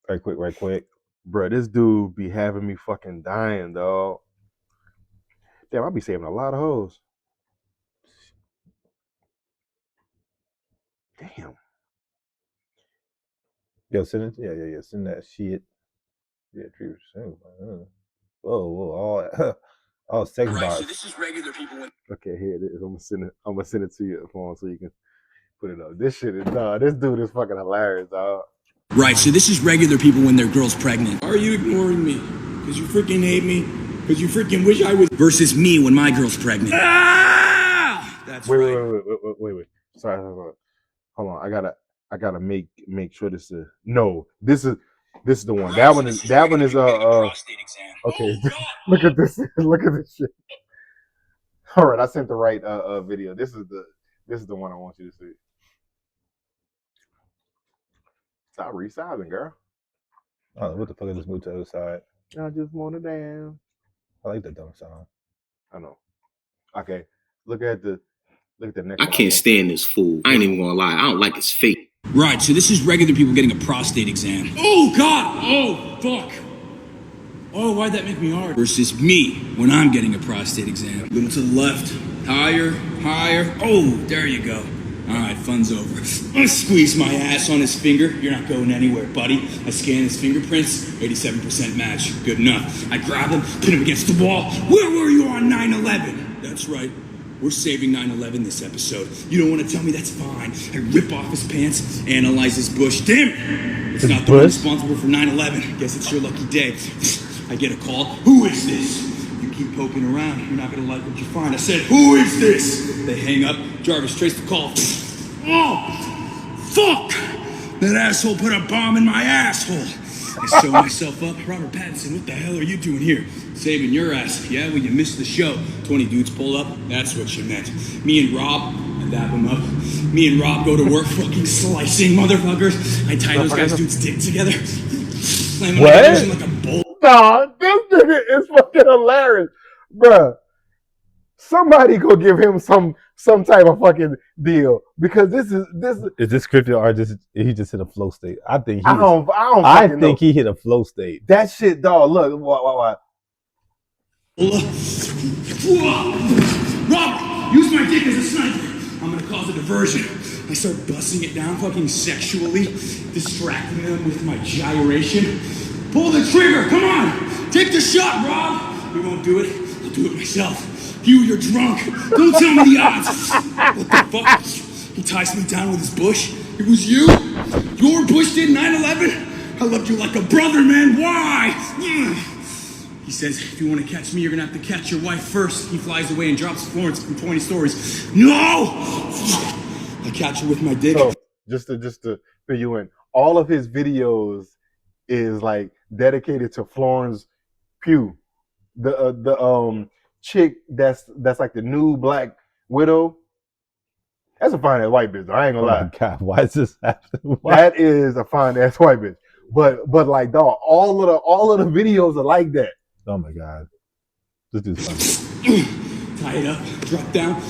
Right quick. Bruh, this dude be having me fucking dying, dog. Damn, I be saving a lot of hoes. Damn. Yo, send it. Yeah. Send that shit. Yeah, 3%. Whoa, all sex bots. So this is regular people when Okay, here it is. I'm gonna send it to your phone so you can put it up. This shit is dog. This dude is fucking hilarious, dog. Right, so this is regular people when their girl's pregnant. Are you ignoring me? Because you freaking hate me? Because you freaking wish I was... Versus me when my girl's pregnant. Ah! That's Wait, right. wait. Sorry. Hold on. I gotta make sure this is this is the one. That one is okay. Look at this. Look at this shit. All right, I sent the right video. This is the one I want you to see. Stop resizing, girl. Oh, what the fuck is this move to the other side? I just want to dance. I like that dumb song. I know. Okay, look at the next I one. can't stand this fool. I ain't even gonna lie. I don't like his face. Right, so this is regular people getting a prostate exam. Oh, God! Oh, fuck! Oh, why'd that make me hard? Versus me when I'm getting a prostate exam. A little to the left. Higher. Oh, there you go. All right, fun's over. I squeeze my ass on his finger. You're not going anywhere, buddy. I scan his fingerprints. 87% match. Good enough. I grab him, pin him against the wall. Where were you on 9/11? That's right. We're saving 9/11 this episode. You don't want to tell me that's fine. I rip off his pants, analyze his bush. Damn it! It's not the one responsible for 9/11. Guess it's your lucky day. I get a call. Who is this? You keep poking around, you're not gonna like what you find. I said, who is this? They hang up. Jarvis traced the call. Oh, fuck! That asshole put a bomb in my asshole. I sew myself up. Robert Pattinson, what the hell are you doing here? Saving your ass. Yeah, well, you missed the show. 20 dudes pull up. That's what you meant. Me and Rob, I dap him up. Me and Rob go to work fucking slicing motherfuckers. I tie those guys' dudes' dick together. Slam them together like a bowl. Nah, this nigga is fucking hilarious, bruh. Somebody go give him some type of fucking deal because this is Is this scripted or he just hit a flow state? I think I think he hit a flow state. That shit, dog. Look, what? Robert, use my dick as a sniper. I'm gonna cause a diversion. I start busting it down fucking sexually, distracting them with my gyration. Pull the trigger, come on! Take the shot, Rob! You won't do it, I'll do it myself. Hugh, you're drunk. Don't tell me the odds. What the fuck? He ties me down with his bush. It was you? Your bush did 9/11? I loved you like a brother, man. Why? He says, if you want to catch me, you're going to have to catch your wife first. He flies away and drops Florence from 20 stories. No! I catch her with my dick. So, just to fill you in, all of his videos is like dedicated to Florence Pugh, the chick that's like the new Black Widow. That's a fine ass white bitch, though. I ain't gonna lie. Oh my God, why is this happening? That is a fine ass white bitch. But like, dog, all of the videos are like that. Oh my God, this dude's funny. Tie it up, drop down.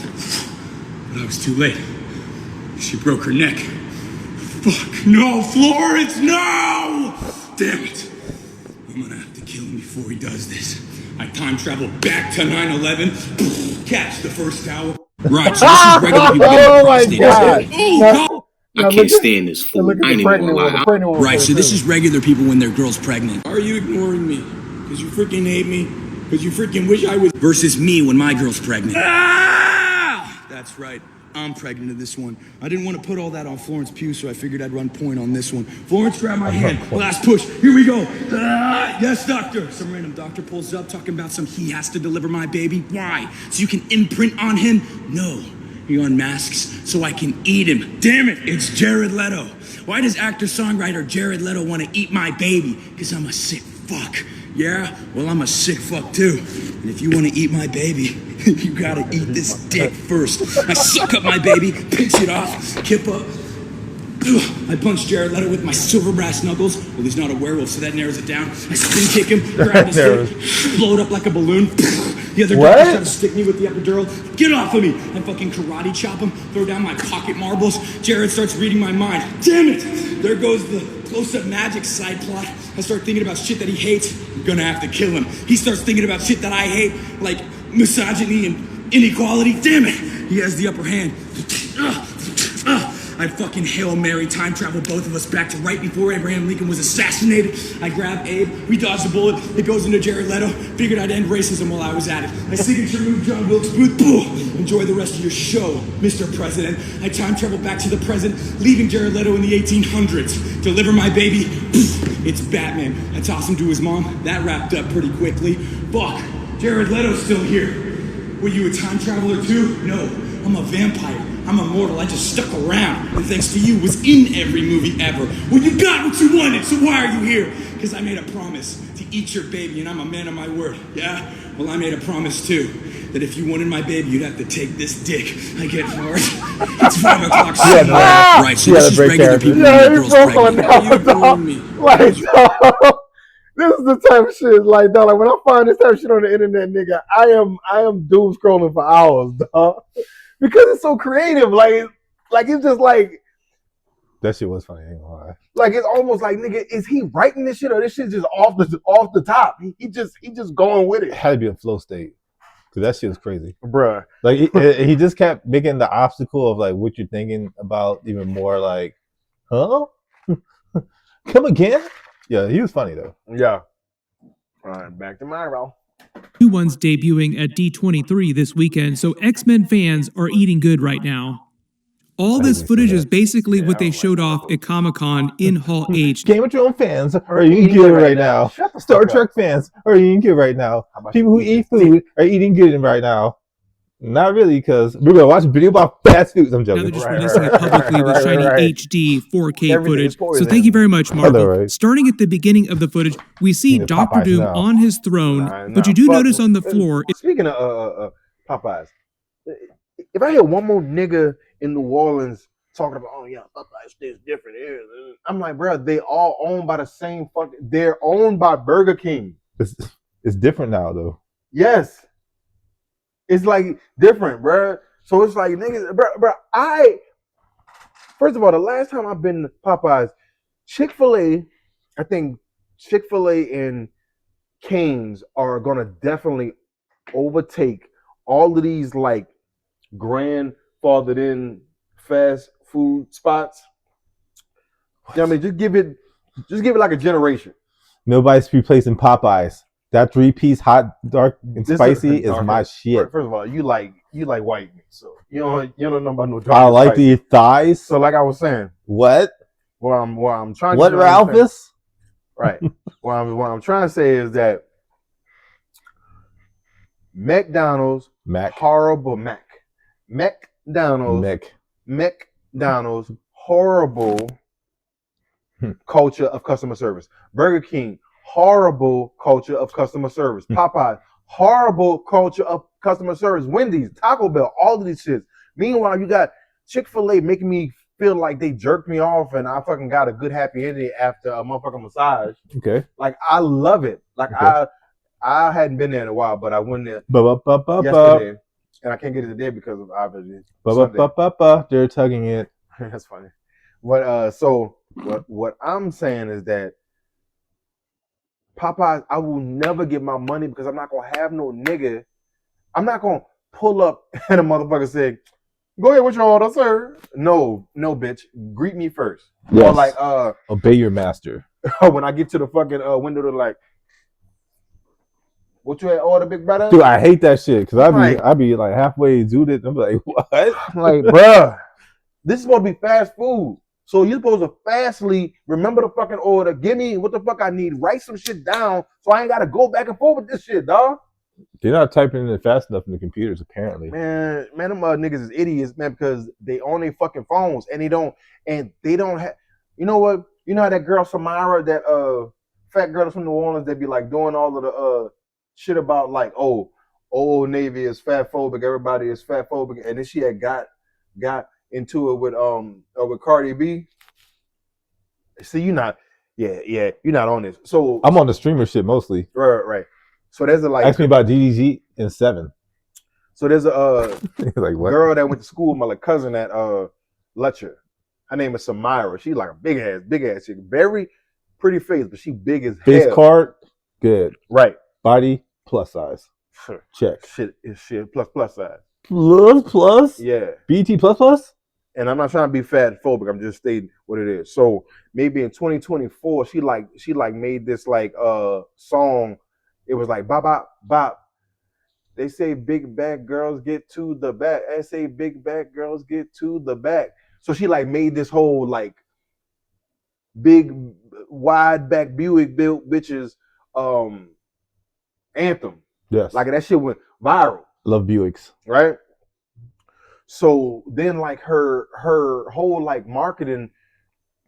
But I was too late. She broke her neck. Fuck no, Florence, no! Damn it. I'm gonna have to kill him before he does this. I time travel back to 9/11, catch the first tower. Right, so this is regular people getting prostate. Oh, God! I can't stand this fool. I ain't even gonna lie. Right, so this is regular people when their girl's pregnant. Are you ignoring me? Because you freaking hate me? Because you freaking wish I was... Versus me when my girl's pregnant. Ah! That's right. I'm pregnant of this one. I didn't want to put all that on Florence Pugh, so I figured I'd run point on this one. Florence, grab my hand. Last push. Here we go. Yes, doctor. Some random doctor pulls up talking about he has to deliver my baby. Why? So you can imprint on him? No. He unmasks so I can eat him. Damn it, it's Jared Leto. Why does actor-songwriter Jared Leto want to eat my baby? Because I'm a sick fuck. Yeah? Well, I'm a sick fuck too. And if you want to eat my baby, you gotta eat this dick first. I suck up my baby, pinch it off, kip up. I punch Jared Leto with my silver brass knuckles. Well, he's not a werewolf, so that narrows it down. I spin kick him, grab his dick, blow it up like a balloon. The other guy tries to stick me with the epidural. Get off of me! I fucking karate chop him, throw down my pocket marbles. Jared starts reading my mind. Damn it! There goes the close-up magic side plot. I start thinking about shit that he hates. I'm gonna have to kill him. He starts thinking about shit that I hate, like misogyny and inequality. Damn it! He has the upper hand. I fucking Hail Mary time travel both of us back to right before Abraham Lincoln was assassinated. I grab Abe, we dodge the bullet, it goes into Jared Leto. Figured I'd end racism while I was at it. My signature move, John Wilkes Booth, boom! Enjoy the rest of your show, Mr. President. I time travel back to the present, leaving Jared Leto in the 1800s. Deliver my baby, it's Batman. I toss him to his mom, that wrapped up pretty quickly. Fuck, Jared Leto's still here. Were you a time traveler too? No, I'm a vampire. I'm immortal, I just stuck around, and thanks to you, was in every movie ever. Well, you got what you wanted, so why are you here? Because I made a promise to eat your baby, and I'm a man of my word, yeah? Well, I made a promise too, that if you wanted my baby, you'd have to take this dick. I get hard. It's 5 o'clock somewhere. Right, so this is regular people. Yeah, you broke on that, dog. Like, dog. This is the type of shit, like, dog, like, when I find this type of shit on the internet, nigga, I am doom scrolling for hours, dog. Because it's so creative, like it's just like that shit was funny. I ain't gonna lie. Like it's almost like, nigga, is he writing this shit or this shit just off the top? He just going with it. It had to be a flow state because that shit was crazy, bruh. Like he just kept making the obstacle of like what you're thinking about even more. Like, huh? Come again? Yeah, he was funny though. Yeah. All right, back to my roll. New ones debuting at D23 this weekend, so X-Men fans are eating good right now. All this footage is basically what they showed off at Comic-Con in Hall H. Game of Thrones fans are eating good right now. Star Trek fans are eating good right now. People who eat food are eating good right now. Not really, because we're going to watch a video about fast food. I'm joking. Now they're just releasing it publicly with shiny HD 4K footage. So thank you very much, Marvel. Starting at the beginning of the footage, we see Dr. Doom on his throne, but you do notice on the floor... Speaking of Popeyes, if I hear one more nigga in New Orleans talking about, oh yeah, Popeyes tastes different, I'm like, bro, they all owned by the same fucking... They're owned by Burger King. It's different now, though. Yes. It's like different, bro. So it's like, niggas, bro, first of all, the last time I've been to Popeyes, Chick-fil-A, I think Chick-fil-A and Cane's are going to definitely overtake all of these, like, grandfathered in fast food spots. You know what I mean? Just give it like a generation. Nobody's replacing Popeyes. That 3-piece hot, dark, and spicy is my shit. First of all, you like white meat, so you don't know about no dark. I like the thighs. So, like I was saying, what? Well, I'm trying. What, Ralphus? Right. what I'm trying to say is that McDonald's, horrible horrible culture of customer service. Burger King, horrible culture of customer service. Popeye, horrible culture of customer service. Wendy's, Taco Bell, all of these shits. Meanwhile, you got Chick-fil-A making me feel like they jerked me off and I fucking got a good happy ending after a motherfucking massage. Okay. Like, I love it. Like, okay. I hadn't been there in a while, but I went there yesterday. And I can't get it today because of obviously they're tugging it. That's funny. But so what I'm saying is that Popeyes, I will never get my money because I'm not gonna have no nigga. I'm not gonna pull up and a motherfucker say, "Go ahead, what's your order, sir?" No, bitch. Greet me first. Yes. Or like, obey your master. When I get to the fucking window, they're like, "What you had order, big brother?" Dude, I hate that shit because I be like halfway zooted. I'm like, what? Like, bruh, this is supposed to be fast food. So you're supposed to fastly remember the fucking order, give me what the fuck I need, write some shit down so I ain't gotta go back and forth with this shit, dog. They're not typing it fast enough in the computers, apparently. Man, them niggas is idiots, man, because they own their fucking phones and they don't have. You know what? You know how that girl Samara, that fat girl from New Orleans, that be like doing all of the shit about like, oh, Old Navy is fat phobic, everybody is fat phobic, and then she had got into it with Cardi B. See, you're not on this. So I'm on the streamer shit mostly. Right. So there's a like. Ask me about DDG and 7. So there's a like what? Girl that went to school with my like cousin at Letcher. Her name is Samira. She's like a big ass chick. Very pretty face, but she big as Face hell. card, good. Right. Body, plus size. Check. Shit plus size. Plus? Yeah. BT plus? And I'm not trying to be fat phobic. I'm just stating what it is. So maybe in 2024, she made this like song. It was like bop bop bop. They say big back girls get to the back. I say big back girls get to the back. So she like made this whole like big wide back Buick built bitches anthem. Yes. Like that shit went viral. Love Buicks. Right? So then like her whole like marketing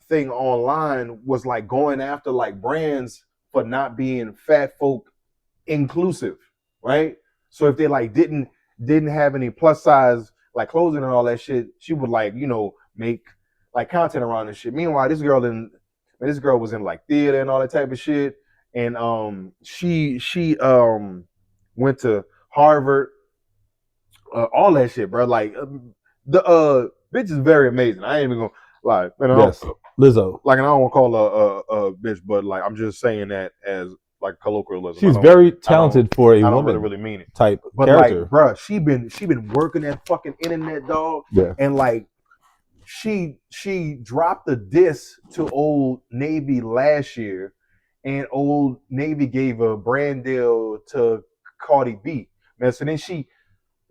thing online was like going after like brands for not being fat folk inclusive, right? So if they like didn't have any plus size like clothing and all that shit, she would like, you know, make like content around this shit. Meanwhile, this girl was in like theater and all that type of shit. And she went to Harvard, all that shit, bro. Like the bitch is very amazing. I ain't even gonna lie. Yes. Lizzo. Like, and I don't want to call her a bitch, but like I'm just saying that as like colloquialism. She's very talented for a woman. I don't really mean it. Type but character. Like, bro, she been working that fucking internet, dog. Yeah. And like she dropped the diss to Old Navy last year, and Old Navy gave a brand deal to Cardi B. Man, so then she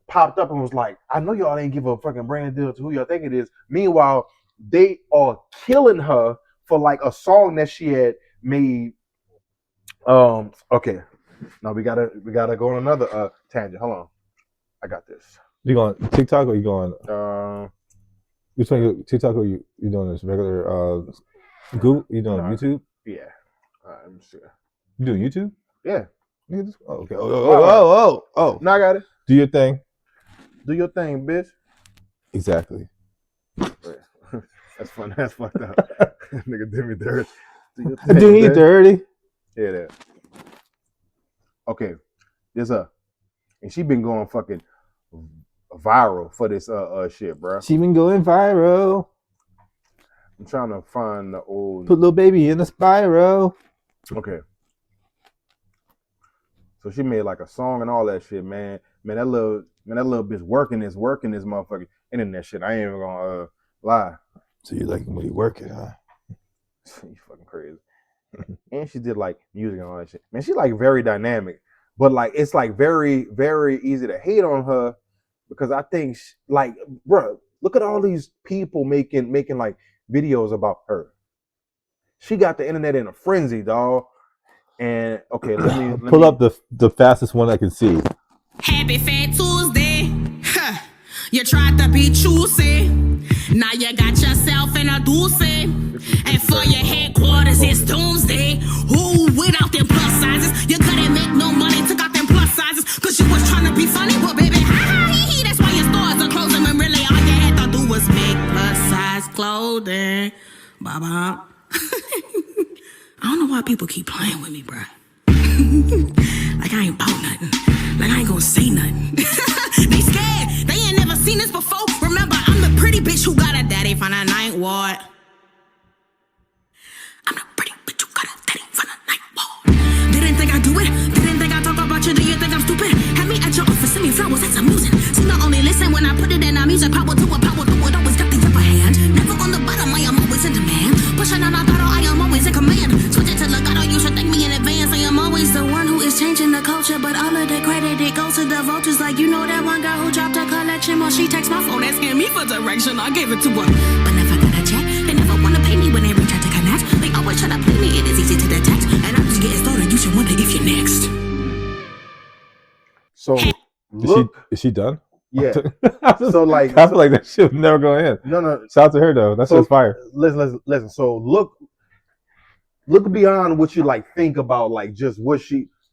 popped up and was like, I know y'all ain't give a fucking brand deal to who y'all think it is. Meanwhile, they are killing her for like a song that she had made. Okay. Now we gotta go on another tangent. Hold on. I got this. You going TikTok or you going you doing TikTok or you doing this regular Google? You doing YouTube? Yeah. Let me see. You doing YouTube? Yeah. Oh, okay. Oh. Now I got it. Do your thing. Do your thing, bitch. Exactly. That's fun. That's fucked up. Nigga did me dirty. Do you dirty? Yeah, that. Okay. There's and she been going fucking viral for this shit, bro. She been going viral. I'm trying to find the old. Put little baby in a spiral. Okay. So she made like a song and all that shit, man. Man, that little bitch working this motherfucking internet shit. I ain't even gonna lie. So you like when you working, huh? You fucking crazy. And she did like music and all that shit. Man, she like very dynamic, but like it's like very, very easy to hate on her because I think like, bro, look at all these people making like videos about her. She got the internet in a frenzy, dog. And okay, let me pull up the fastest one I can see. Happy Fat Tuesday. Huh. You tried to be choosy. Now you got yourself in a doozy. And for your headquarters, it's doomsday. Who without them plus sizes? You couldn't make no money, took out them plus sizes. Cause you was trying to be funny, but baby, ha-ha-hee-hee. That's why your stores are closing. When really all you had to do was make plus size clothing. Bye-bye. I don't know why people keep playing with me, bruh. Like I ain't about nothing. Like I ain't gonna say nothing. They scared. They ain't never seen this before. Remember, I'm the pretty bitch who got a daddy from the ninth ward. I'm the pretty bitch who got a daddy from the ninth ward. Didn't think I'd do it. Didn't think I'd talk about you. Do you think I'm stupid? Have me at your office, send me flowers. That's amusing. See, not only listen when I put it in our music. Power to it, always got the upper hand. Never on the bottom, I am always in demand. Pushing on a throttle, I am always in command. Switch it to legato, you should thank me in advance. I am always the one who is changing the culture, but all of the credit, it goes to the vultures. Like, you know that one girl who dropped her collection. Well, she texts my phone asking me for direction. I gave it to her, but never gonna check. They never wanna pay me when they reach out to connect. They always try to play me, it is easy to detect. And I'm just getting started, you should wonder if you're next. So look, is she done? Yeah. So like, I feel like that shit was never going in. No. Shout out to her though. That's just fire. Listen. So look beyond what you like think about, like just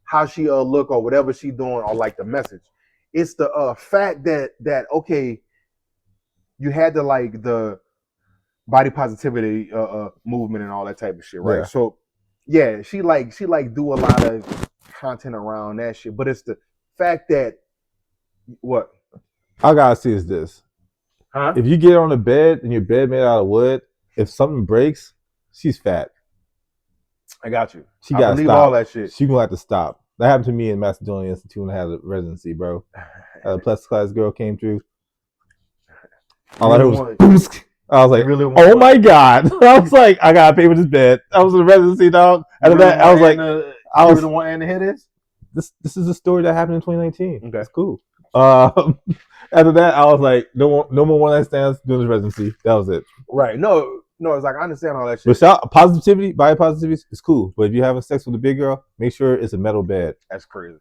how she look or whatever she doing or like the message. It's the fact that okay, you had the body positivity movement and all that type of shit, right? Yeah. So yeah, she do a lot of content around that shit, but it's the fact that what I gotta see is this. Huh? If you get on a bed and your bed made out of wood, if something breaks, she's fat. I got you. She gotta believe stop. all that shit. She gonna have to stop. That happened to me in Macedonia Institute when I had a residency, bro. A plus class girl came through. All I heard was I was like, oh my God. I was like, I gotta pay for this bed. I was in the residency, dog. After that, I was like, I was the one and the hit is? This is a story that happened in 2019. Okay. It's cool. After that, I was like, no more one night stands doing this residency. That was it. Right. No, it's like I understand all that shit. But positivity, body positivity is cool. But if you're having sex with a big girl, make sure it's a metal bed. That's crazy.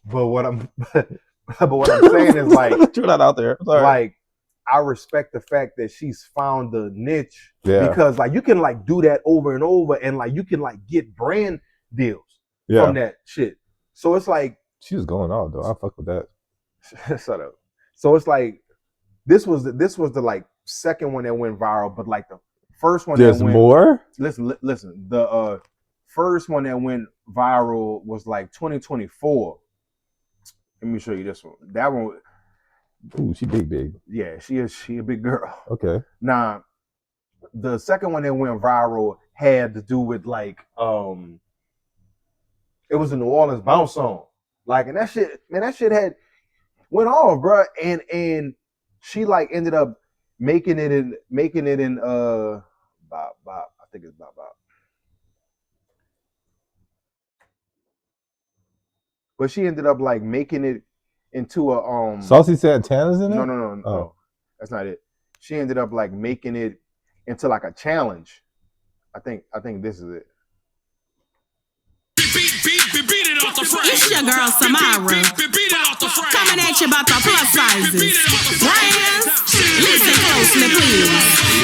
But what I'm saying is like throw that out there. Sorry. Like I respect the fact that she's found the niche because like you can like do that over and over and like you can like get brand deals from that shit. So it's like she was going on though. I fuck with that. Shut up. So it's like this was the like second one that went viral, but like the first one There's that went more? Listen. The first one that went viral was like 2024. Let me show you this one. That one. Ooh, she big. Yeah, she a big girl. Okay. Now, the second one that went viral had to do with like it was a New Orleans bounce song. Like, and that shit had went off, bro. And she like ended up making it in Bop. I think it's Bop. But she ended up like making it into a Saucy Santana's in it? No. That's not it. She ended up like making it into like a challenge. I think this is it. Beat it off the frame. It's your girl Samara. Coming at you about the plus sizes. Brands, listen closely, please.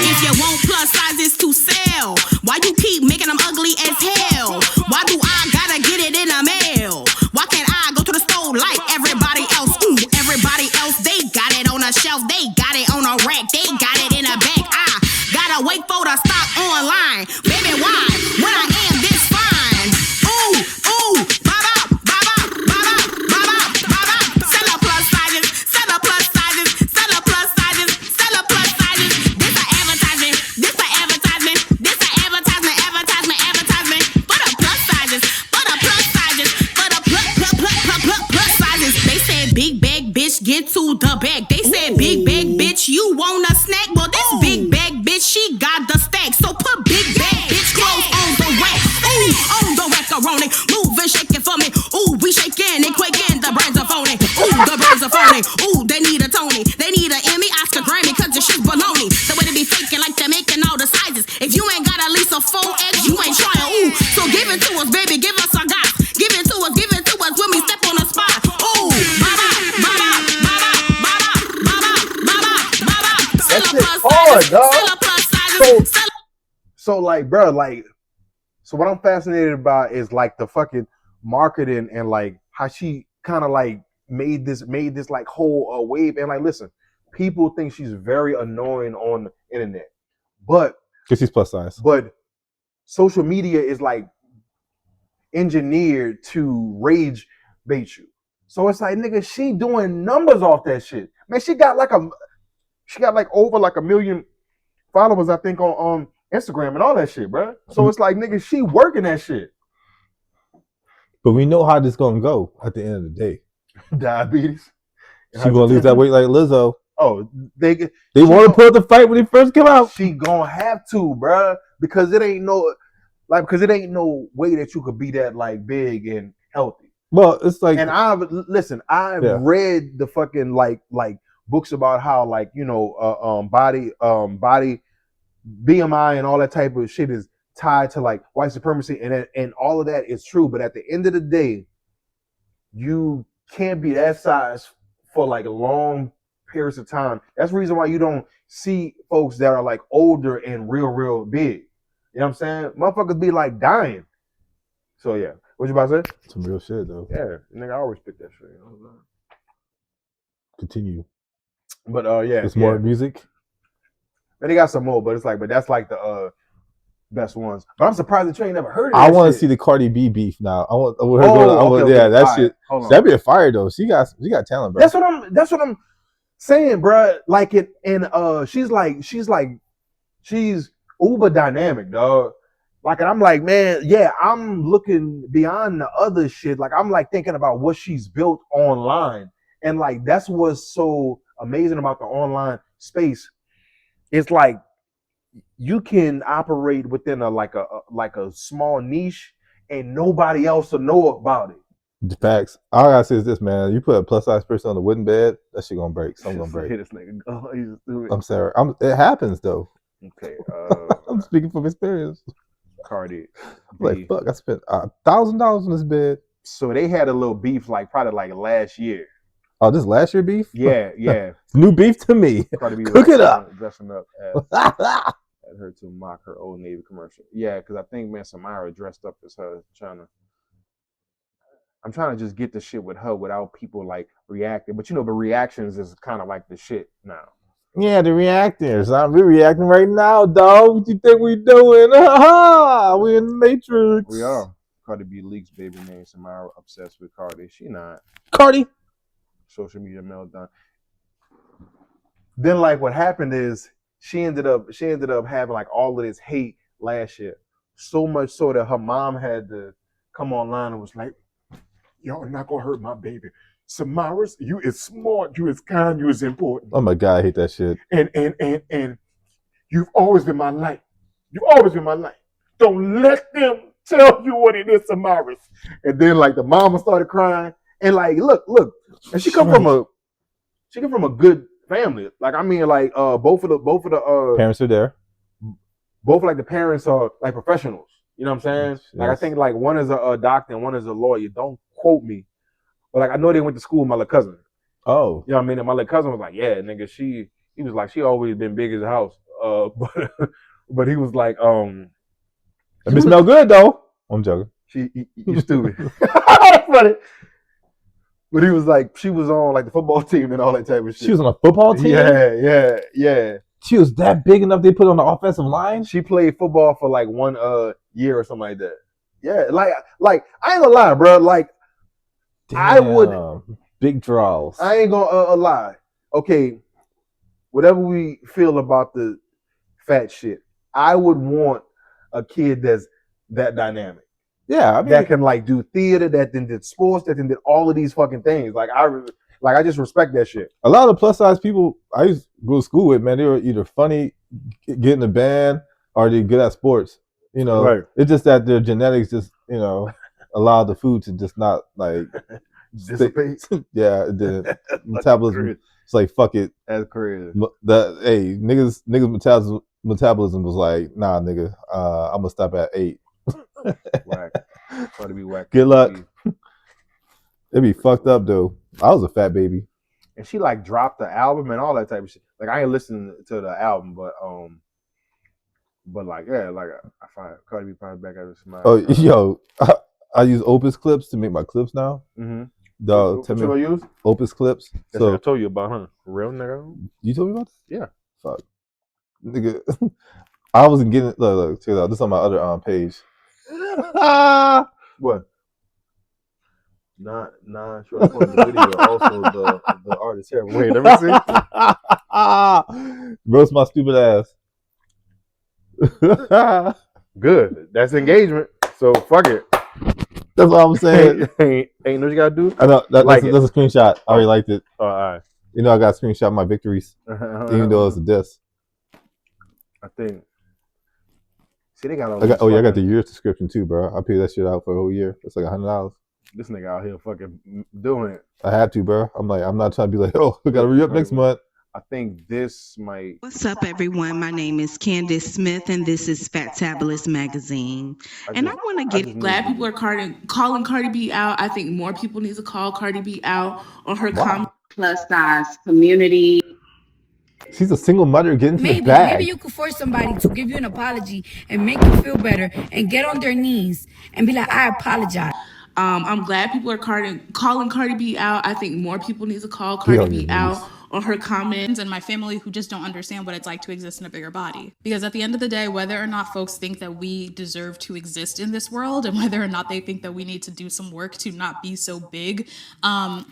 If you want plus sizes to sell, why you keep making them ugly as hell? Why do I gotta get it in a mail? Why can't I go to the store like everybody else? Everybody else, they got it on a shelf, they got it on a rack, they got it in a bag. I gotta wait for the stock online. Baby, why? When I am this fine. Ooh, baba. Sell a plus sizes. This a advertisement. For the plus sizes. They said big bag bitch get to the bag. They said big bag bitch you want a snack. Well this big bag bitch she got the stack. So put big bag bitch clothes on the rack. Ooh, on the macaroni. Move and shake it for me. Ooh, we shaking and quaking. The brands are phony. Ooh, the brands are phony. Ooh, they need a Tony. They need an Emmy, Oscar, Grammy, cause the shit's baloney. The way they be faking like they're making all the sizes. If you ain't got at least a 4X, you ain't trying. Ooh, so give it to us, baby. Give us a got. Give it to us when we step on the spot. Ooh, baba. That shit's hard, dog. So like, bro, like, so what I'm fascinated about is like the fucking marketing and like how she kind of like made this like whole wave. And like, listen, people think she's very annoying on the internet, but because she's plus size. But social media is like engineered to rage bait you. So it's like, nigga, she doing numbers off that shit. Man, she got like over like 1 million followers, I think, on Instagram and all that shit, bro. So it's like, nigga, she working that shit. But we know how this gonna go at the end of the day. Diabetes. She gonna lose that weight like Lizzo. Oh, they want to put the fight when they first come out. She gonna have to, bro, because it ain't no way that you could be that like big and healthy. Well, it's like, and I've read the fucking like books about how like, you know, body BMI and all that type of shit is tied to like white supremacy, and all of that is true. But at the end of the day, you can't be that size for like long periods of time. That's the reason why you don't see folks that are like older and real big. You know what I'm saying? Motherfuckers be like dying. So yeah, what you about to say? Some real shit though. Yeah, nigga, I always pick that shit. Continue. But yeah, It's more music. And they got some more, but it's like, but that's like the best ones. But I'm surprised that you ain't never heard of that. I want to shit. see the Cardi B beef now. I want. Okay, yeah, that right. shit. That'd be a fire though. She got talent, bro. That's what I'm saying, bro. Like it, and she's uber dynamic, dog. Like, and I'm like, man, yeah, I'm looking beyond the other shit. Like, I'm like thinking about what she's built online, and like that's what's so amazing about the online space. It's like you can operate within a small niche, and nobody else will know about it. The facts. All I gotta say is this, man. You put a plus size person on the wooden bed, that shit gonna break. Something gonna break. Hit this nigga. Oh, he's stupid. I'm sorry. It happens though. Okay. I'm speaking from experience. Cardi. I'm like, fuck, I spent $1,000 on this bed. So they had a little beef, like probably like last year. Oh, this last year beef? Yeah. It's new beef to me. Cardi B Cook it up. Dressing up as her to mock her Old Navy commercial. Yeah, because I think man Samira dressed up as her, I'm trying to just get the shit with her without people like reacting. But but reactions is kind of like the shit now. Yeah, the reactors. We're reacting right now, dog. What you think we doing? We in the Matrix. We are. Cardi B leaks baby name. Samira obsessed with Cardi. She not. Cardi. Social media meltdown. Then like what happened is she ended up having like all of this hate last year. So much so that her mom had to come online and was like, y'all are not gonna hurt my baby. Samira, you is smart, you is kind, you is important. Oh my God, I hate that shit. And you've always been my light. You've always been my light. Don't let them tell you what it is, Samira. And then like the mama started crying. And like, look, and she come from a good family. Like I mean, like both of the parents are there. Both like the parents are like professionals. You know what I'm saying? Yes. Like I think like one is a doctor and one is a lawyer. Don't quote me, but like I know they went to school with my little cousin. Oh, you know what I mean? And my little cousin was like, yeah, nigga, he was like, she always been big as a house. But he was like, it smell good though. I'm joking. You stupid. That's funny. But he was like, she was on like the football team and all that type of shit. She was on a football team? Yeah. She was that big enough they put on the offensive line? She played football for like 1 year or something like that. Yeah, like I ain't gonna lie, bro. Like, damn, I would big draws. I ain't gonna lie. Okay, whatever we feel about the fat shit, I would want a kid that's that dynamic. Yeah, I mean, that can like do theater, that then did sports, that then did all of these fucking things. Like I just respect that shit. A lot of the plus size people I used to go to school with, man, they were either funny, get in the band, or they're good at sports. You know, right. It's just that their genetics just, allow the food to just not like dissipate. Yeah, the metabolism. It's like fuck it. That's crazy. Niggas metabolism was like, nah, nigga, I'm gonna stop at 8. Whack. Try to be whack. Good luck. It'd be fucked up though. I was a fat baby. And she like dropped the album and all that type of shit. Like I ain't listening to the album, but like yeah, like I find Cardi B probably back at Smile. Oh yo, I use Opus clips to make my clips now. Mm-hmm. Dog, what you use? Opus clips. That's what I told you about, huh? Real nigga. You told me about that? Yeah. Fuck, nigga. I wasn't getting. Look, check it out. This is on my other page. What? Nah. Sure. I posted the video. Also, the artist here. Wait, let me see. Roast my stupid ass. Good. That's engagement. So fuck it. That's what I'm saying. ain't what you gotta do. I know that's a screenshot. I already liked it. All right. I got to screenshot my victories, even though it's a diss. I think. See, they got all. I got the year subscription too, bro. I paid that shit out for a whole year. It's like $100. This nigga out here fucking doing it. I had to, bro. I'm not trying to be like, oh, we gotta re-up next month. I think this might. What's up, everyone? My name is Candace Smith, and this is Fatabulous Magazine. And I want to get Glad people are calling Cardi B out. I think more people need to call Cardi B out on her plus size community. She's a single mother getting to the Maybe bag. you could force somebody to give you an apology and make you feel better and get on their knees and be like, I apologize. I'm glad people are calling Cardi B out. I think more people need to call Cardi B out on her comments. And my family who just don't understand what it's like to exist in a bigger body. Because at the end of the day, whether or not folks think that we deserve to exist in this world and whether or not they think that we need to do some work to not be so big,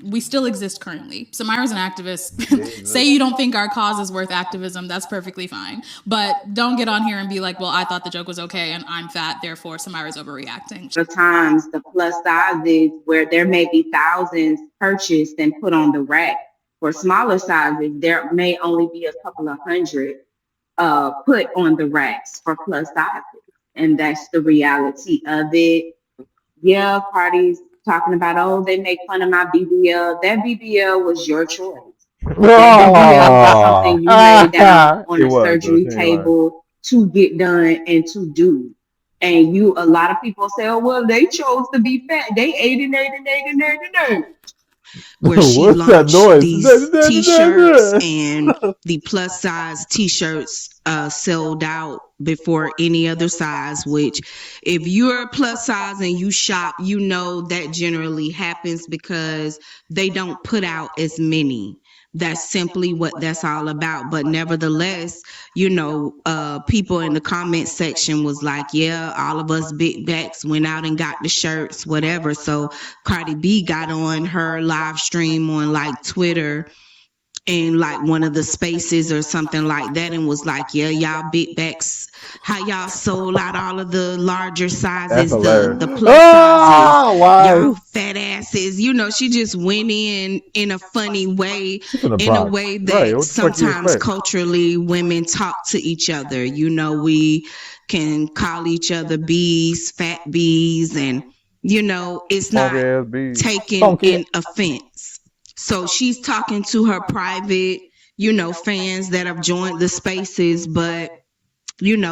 we still exist currently. Samira's an activist. Say you don't think our cause is worth activism, that's perfectly fine. But don't get on here and be like, well, I thought the joke was okay and I'm fat, therefore Samira's overreacting. The times, the plus sizes where there may be thousands purchased and put on the rack. For smaller sizes, there may only be a couple of hundred put on the racks for plus sizes. And that's the reality of it. Yeah, parties talking about, oh, they make fun of my BBL. That BBL was your choice. That BBL was something you laid down on a surgery table to get done and to do. And a lot of people say, oh, well, they chose to be fat. They ate and ate and ate and ate and ate. Where she launched these t-shirts and the plus size t-shirts sold out before any other size, which if you're a plus size and you shop, you know that generally happens because they don't put out as many. That's simply what that's all about. But nevertheless, people in the comment section was like, yeah, all of us big backs went out and got the shirts, whatever. So Cardi B got on her live stream on like Twitter in like one of the spaces or something like that and was like, yeah, y'all big backs, how y'all sold out all of the larger sizes, the plus sizes, y'all fat asses. She just went in a funny way, in a way that sometimes culturally women talk to each other. We can call each other bees, fat bees, and it's not taken in offense. So she's talking to her private, fans that have joined the spaces, but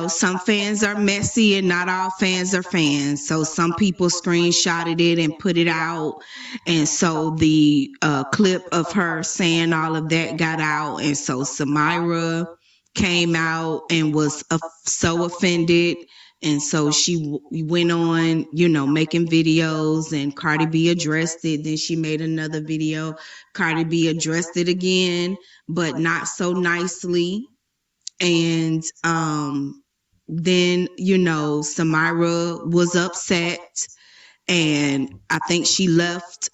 some fans are messy and not all fans are fans. So some people screenshotted it and put it out. And so the clip of her saying all of that got out. And so Samira came out and was so offended. And so she went on, making videos, and Cardi B addressed it. Then she made another video. Cardi B addressed it again, but not so nicely. And then, Samira was upset, and I think she left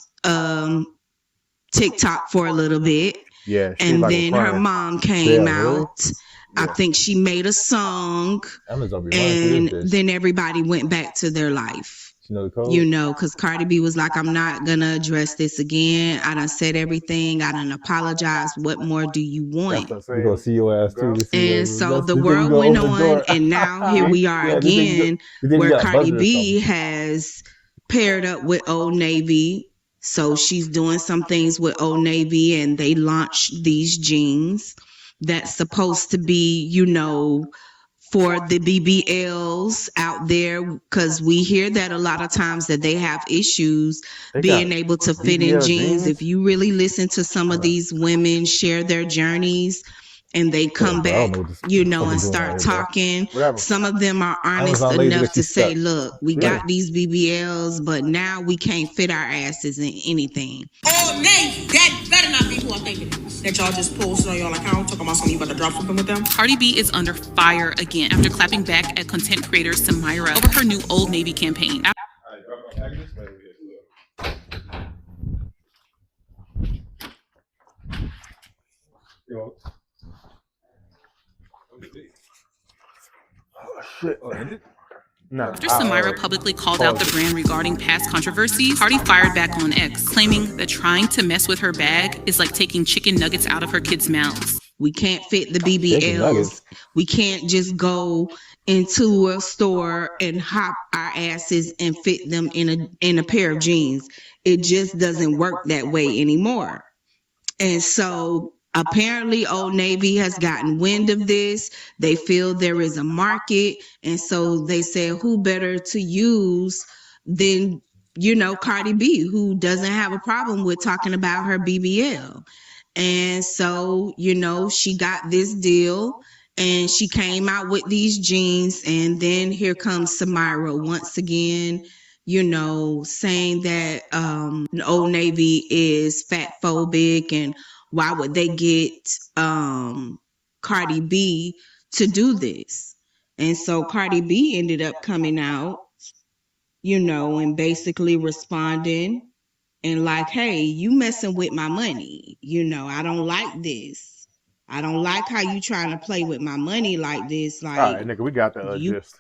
TikTok for a little bit. Yeah. And then her mom came out. I think she made a song, and then everybody went back to their life. Because Cardi B was like, I'm not going to address this again. I done said everything. I done apologized. What more do you want? We're going to see your ass too. And so the world went on, and now here we are again, where Cardi B has paired up with Old Navy. So she's doing some things with Old Navy, and they launched these jeans that's supposed to be, for the BBLs out there, because we hear that a lot of times that they have issues being able to fit in jeans. If you really listen to some of these women share their journeys and they come back, and start talking, some of them are honest enough to say, look, we got these BBLs, but now we can't fit our asses in anything. Oh, Nate, that better not be who I think it is. That y'all just posted on y'all account talking about something you about to drop something with them. Cardi B is under fire again after clapping back at content creator Samira over her new Old Navy campaign. After Samira publicly called out the brand regarding past controversies, Cardi fired back on X, claiming that trying to mess with her bag is like taking chicken nuggets out of her kids' mouths. We can't fit the BBLs. We can't just go into a store and hop our asses and fit them in a pair of jeans. It just doesn't work that way anymore. And so Apparently, Old Navy has gotten wind of this. They feel there is a market. And so they said, who better to use than, Cardi B, who doesn't have a problem with talking about her BBL. And so, she got this deal and she came out with these jeans. And then here comes Samira once again, saying that Old Navy is fat phobic and why would they get Cardi B to do this? And so Cardi B ended up coming out, and basically responding and like, hey, you messing with my money. I don't like this. I don't like how you trying to play with my money like this. All Like, right, nigga, we got the you gist.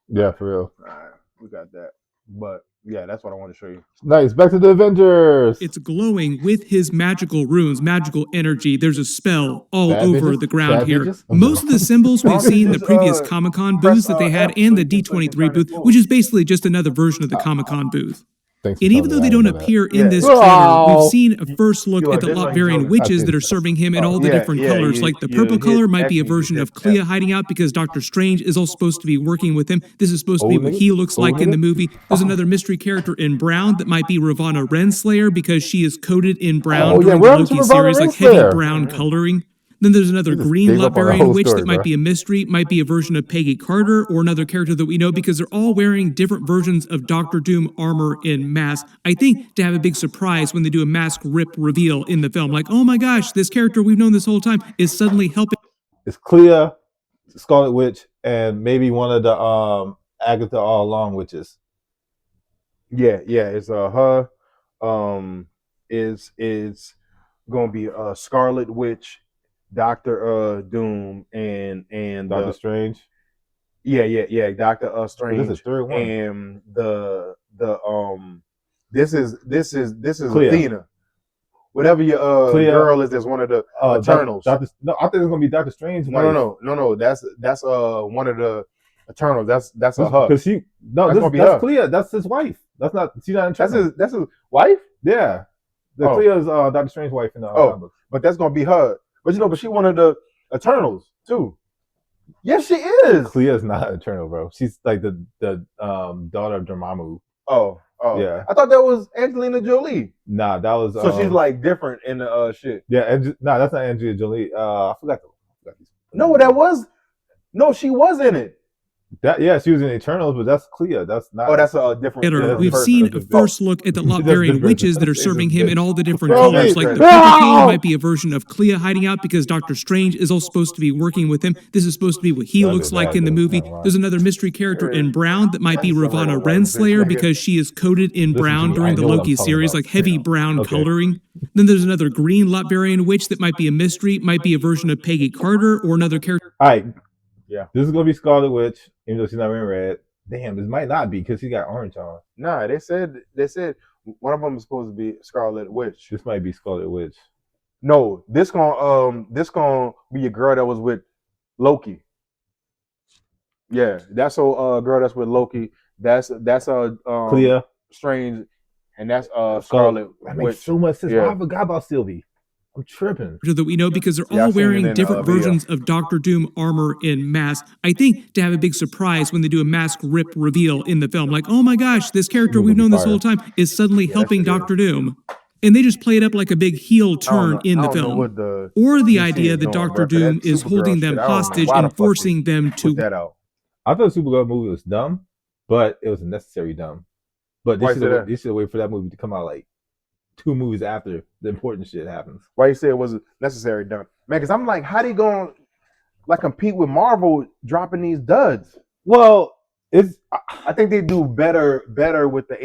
Yeah, for real. All right, we got that. But yeah, that's what I want to show you. Nice. Back to the Avengers. It's glowing with his magical runes, magical energy. There's a spell all over the ground here. Most of the symbols we've seen in the previous Comic-Con booths that they had and the D23 booth, which is basically just another version of the Comic-Con booth. And even though they don't appear in this trailer, we've seen a first look at the Lotvarian witches that are serving him in all the different colors. Like the purple color might be a version of Clea hiding out because Doctor Strange is all supposed to be working with him. This is supposed to be what he looks like in the movie. There's another mystery character in brown that might be Ravonna Renslayer because she is coated in brown during the Loki series, like heavy brown coloring. Then there's another green Lotvarian witch that might be a mystery, might be a version of Peggy Carter or another character that we know because they're all wearing different versions of Doctor Doom armor in masks. I think to have a big surprise when they do a mask rip reveal in the film, like, oh my gosh, this character we've known this whole time is suddenly helping. It's Clea, Scarlet Witch, and maybe one of the Agatha All Along witches. Yeah, it's her. Is gonna be Scarlet Witch, Doctor Doom, and Doctor Strange. Yeah, Doctor Strange. This is the third one. And the this is Clea. Athena. Whatever your girl is, that's one of the Eternals. No, I think it's gonna be Doctor Strange. No. That's one of the Eternals. That's her. Because that's her. Clea. That's his wife. That's not. She's not in. That's his wife. Yeah, Clea is Doctor Strange's wife in the books. But that's gonna be her. But she one of the Eternals too. Yes, she is. Clea's not Eternal, bro. She's like the daughter of Dormammu. Oh, yeah. I thought that was Angelina Jolie. Nah, that was. So she's like different in the shit. Yeah, that's not Angelina Jolie. I forgot. No, that was. No, she was in it. She was in Eternals, but that's Clea. That's not. Oh, that's a different. We've seen a first look at the Lotvarian witches that are serving him in all the different colors. Like the purple color might be a version of Clea hiding out because Doctor Strange is all supposed to be working with him. This is supposed to be what he looks like in the movie. There's another mystery character in brown that might be Ravonna Renslayer because she is coated in brown during the Loki series, like heavy brown coloring. Then there's another green Lotvarian witch that might be a mystery, might be a version of Peggy Carter or another character. All right. Yeah. This is gonna be Scarlet Witch, even though she's not wearing red. Damn, this might not be because she got orange on. Nah, they said one of them is supposed to be Scarlet Witch. This might be Scarlet Witch. No, this gonna be a girl that was with Loki. Yeah, that's a girl that's with Loki. That's Clea, Strange, and that's Scarlet. That makes so much sense. I forgot about Sylvie. I'm tripping. That we know because they're all wearing different versions of Doctor Doom armor in masks. I think to have a big surprise when they do a mask rip reveal in the film, like, oh my gosh, this character we've known this whole time is suddenly helping Doctor Doom. And they just play it up like a big heel turn in the film. Or the idea that Doctor Doom is holding them hostage and forcing them to. I thought the Supergirl movie was dumb, but it was necessary dumb. But they should wait for that movie to come out like 2 movies after the important shit happens. Why you say it wasn't necessary done, man? Because I'm like, how they gonna like compete with Marvel dropping these duds? Well, I think they do better with the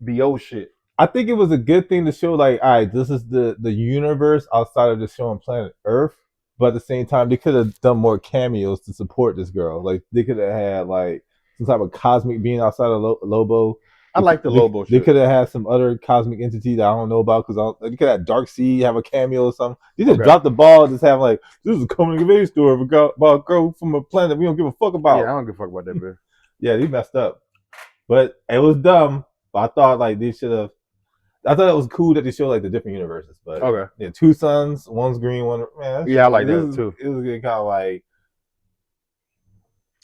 HBO shit. I think it was a good thing to show, like, all right, this is the universe outside of the show on planet Earth. But at the same time, they could have done more cameos to support this girl. Like, they could have had like some type of cosmic being outside of Lobo. I like the Lobo shit. They could have had some other cosmic entity that I don't know about because they could have Darkseid have a cameo or something. They just dropped the ball and just have like, this is a coming of age story about a girl from a planet we don't give a fuck about. Yeah, I don't give a fuck about that, bitch. Yeah, they messed up. But it was dumb. But I thought like they should have. I thought it was cool that they showed like the different universes. But Okay. yeah, 2 suns, one's green, one. Man, Yeah, I like that too. It was kind of like.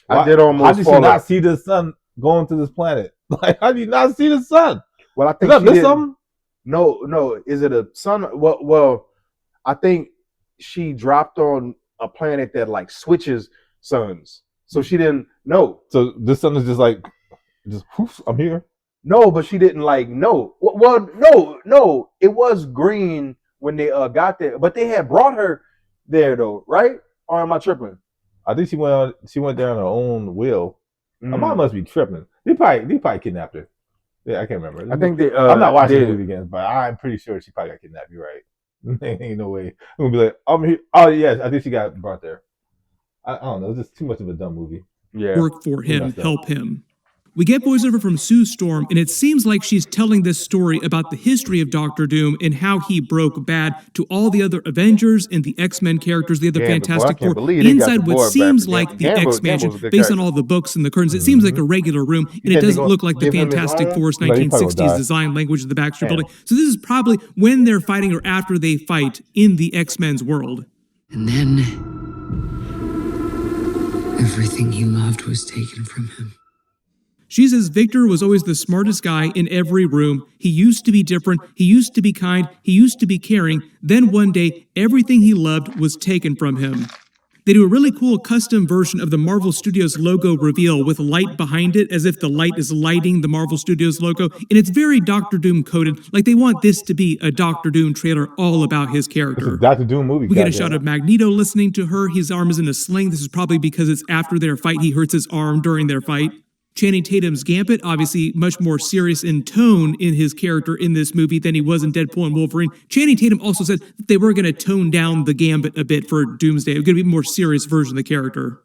I did almost. How did she not see the sun going to this planet? Like, how do you not see the sun? Well, I think she missed something. No. Is it a sun? Well, I think she dropped on a planet that like switches suns, so she didn't know. So this sun is just like, whoosh, I'm here. No, but she didn't like know. Well, no, it was green when they got there, but they had brought her there though, right? Or am I tripping? I think she went there on her own will. Her mom must be tripping. They probably kidnapped her. Yeah, I can't remember. I think they. I'm not watching the movie again, but I'm pretty sure she probably got kidnapped. You're right. Ain't no way. I'm gonna be like, I'm here. Oh yes, I think she got brought there. I don't know. It's just too much of a dumb movie. Yeah. Work for him, help him. We get voiceover from Sue Storm, and it seems like she's telling this story about the history of Doctor Doom and how he broke bad to all the other Avengers and the X-Men characters, the other Fantastic Four, inside what seems like the X-Mansion, based on all the books and the curtains. It seems like a regular room, and it doesn't look like the Fantastic Four's 1960s design language of the Baxter Building. So this is probably when they're fighting or after they fight in the X-Men's world. And then everything he loved was taken from him. She says Victor was always the smartest guy in every room. He used to be different. He used to be kind. He used to be caring. Then one day, everything he loved was taken from him. They do a really cool custom version of the Marvel Studios logo reveal with light behind it, as if the light is lighting the Marvel Studios logo. And it's very Doctor Doom coded, like they want this to be a Doctor Doom trailer all about his character. It's a Doctor Doom movie. We get a shot of Magneto listening to her. His arm is in a sling. This is probably because it's after their fight. He hurts his arm during their fight. Channing Tatum's Gambit, obviously much more serious in tone in his character in this movie than he was in Deadpool and Wolverine. Channing Tatum also said that they were going to tone down the Gambit a bit for Doomsday. It was going to be a more serious version of the character.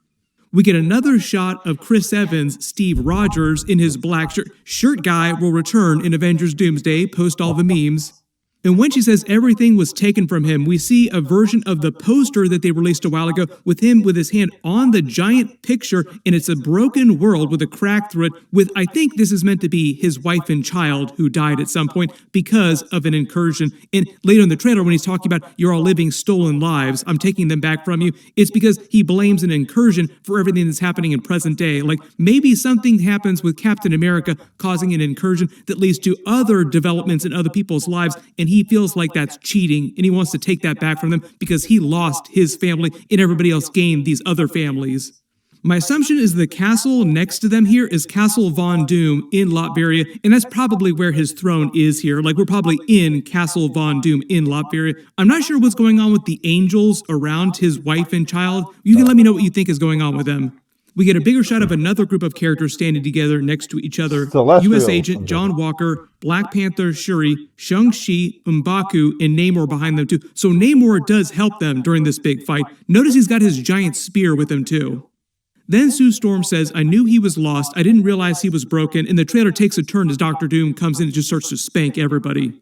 We get another shot of Chris Evans, Steve Rogers, in his black shirt. Shirt guy will return in Avengers Doomsday, post all the memes. And when she says everything was taken from him, we see a version of the poster that they released a while ago with him with his hand on the giant picture, and it's a broken world with a crack through it with, I think this is meant to be his wife and child who died at some point because of an incursion. And later in the trailer when he's talking about, you're all living stolen lives, I'm taking them back from you, it's because he blames an incursion for everything that's happening in present day. Like maybe something happens with Captain America causing an incursion that leads to other developments in other people's lives, and he feels like that's cheating, and he wants to take that back from them because he lost his family and everybody else gained these other families. My assumption is the castle next to them here is Castle Von Doom in Latveria, and that's probably where his throne is here. Like, we're probably in Castle Von Doom in Latveria. I'm not sure what's going on with the angels around his wife and child. You can let me know what you think is going on with them. We get a bigger shot of another group of characters standing together next to each other. Celestial. U.S. Agent John Walker, Black Panther Shuri, Shang-Chi, M'Baku, and Namor behind them too. So Namor does help them during this big fight. Notice he's got his giant spear with him too. Then Sue Storm says, I knew he was lost. I didn't realize he was broken. And the trailer takes a turn as Doctor Doom comes in and just starts to spank everybody.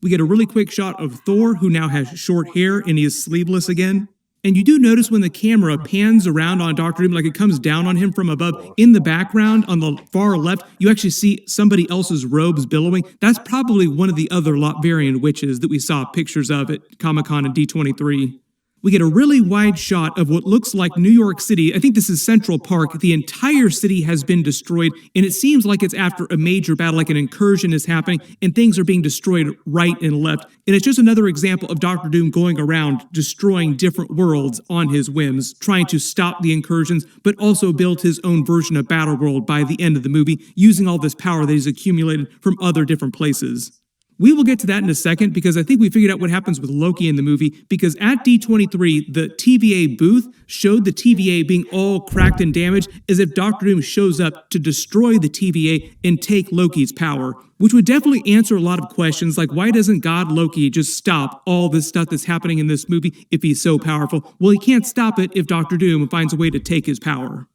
We get a really quick shot of Thor, who now has short hair and he is sleeveless again. And you do notice when the camera pans around on Doctor Doom, like it comes down on him from above, in the background on the far left, you actually see somebody else's robes billowing. That's probably one of the other Latvian witches that we saw pictures of at Comic-Con and D23. We get a really wide shot of what looks like New York City. I think this is Central Park. The entire city has been destroyed, and it seems like it's after a major battle, like an incursion is happening, and things are being destroyed right and left. And it's just another example of Doctor Doom going around, destroying different worlds on his whims, trying to stop the incursions, but also build his own version of Battleworld by the end of the movie, using all this power that he's accumulated from other different places. We will get to that in a second because I think we figured out what happens with Loki in the movie, because at D23, the TVA booth showed the TVA being all cracked and damaged as if Doctor Doom shows up to destroy the TVA and take Loki's power, which would definitely answer a lot of questions like, why doesn't God Loki just stop all this stuff that's happening in this movie if he's so powerful? Well, he can't stop it if Doctor Doom finds a way to take his power.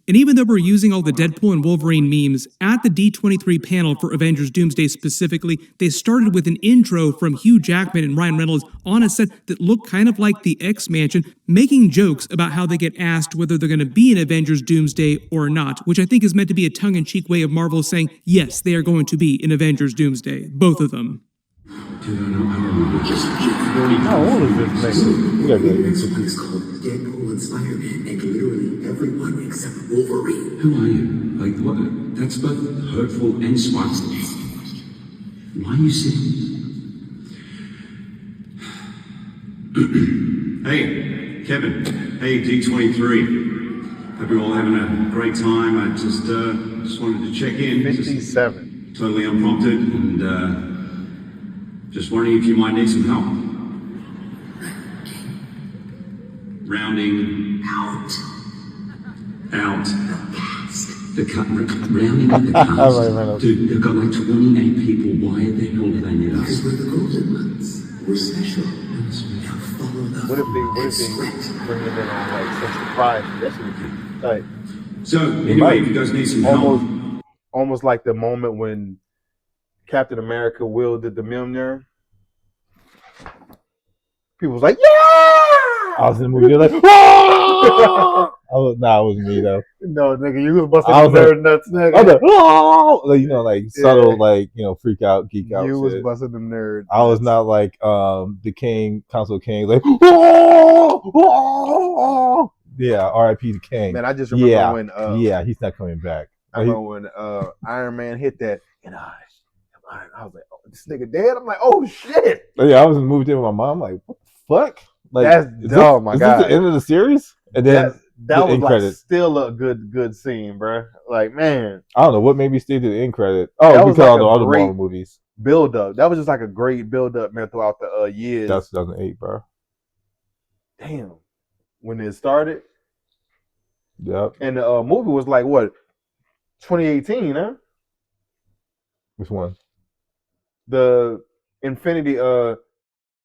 And even though we're using all the Deadpool and Wolverine memes, at the D23 panel for Avengers Doomsday specifically, they started with an intro from Hugh Jackman and Ryan Reynolds on a set that looked kind of like the X-Mansion, making jokes about how they get asked whether they're going to be in Avengers Doomsday or not, which I think is meant to be a tongue-in-cheek way of Marvel saying, yes, they are going to be in Avengers Doomsday, both of them. How old is this nigga? You gotta be like It's called Deadpool and Spider-Man and can literally everyone except Wolverine. Who are you? Like, what? That's both hurtful and spiteful. Why are you sitting? Hey, Kevin. Hey, D23. Hope you're all having a great time. I just wanted to check in. 57. Totally unprompted, and just wondering if you might need some help. Rounding out the cut, rounding in the cast. Dude, they've got like 28 people. Why the hell do they need us? Because we're the golden ones. We're special. Now follow the What if they bring it in on like some surprise? That should be like. So anyway, if you guys need some help, almost like the moment when Captain America wielded the Mjolnir. People was like, "Yeah!" I was in the movie. They're like, "Oh!" It wasn't me though. No, nigga, you was busting the nerd nuts, nigga. I was like, "Oh!" Like, you know, like subtle, like, you know, freak out, geek out. You was shit. busting them nerds. I was not like the King, Council of Kings, like, "Oh!" Yeah, R.I.P. the King. Man, I just remember when he's not coming back. I remember when Iron Man hit that, and I was like, "Oh, this nigga dead." I'm like, "Oh shit!" Yeah, I was in the movie theater with my mom. Like, what the fuck? Like, that's dumb, my God. Is this the end of the series? And then that was like credit. still a good scene, bro. Like, man, I don't know what made me stay to the end credit. Oh, because like of the other Marvel movies. Build up. That was just like a great build up, man, throughout the years. That's 2008, bro. Damn, when it started. Yep. And the movie was like what, 2018, huh? Which one? The Infinity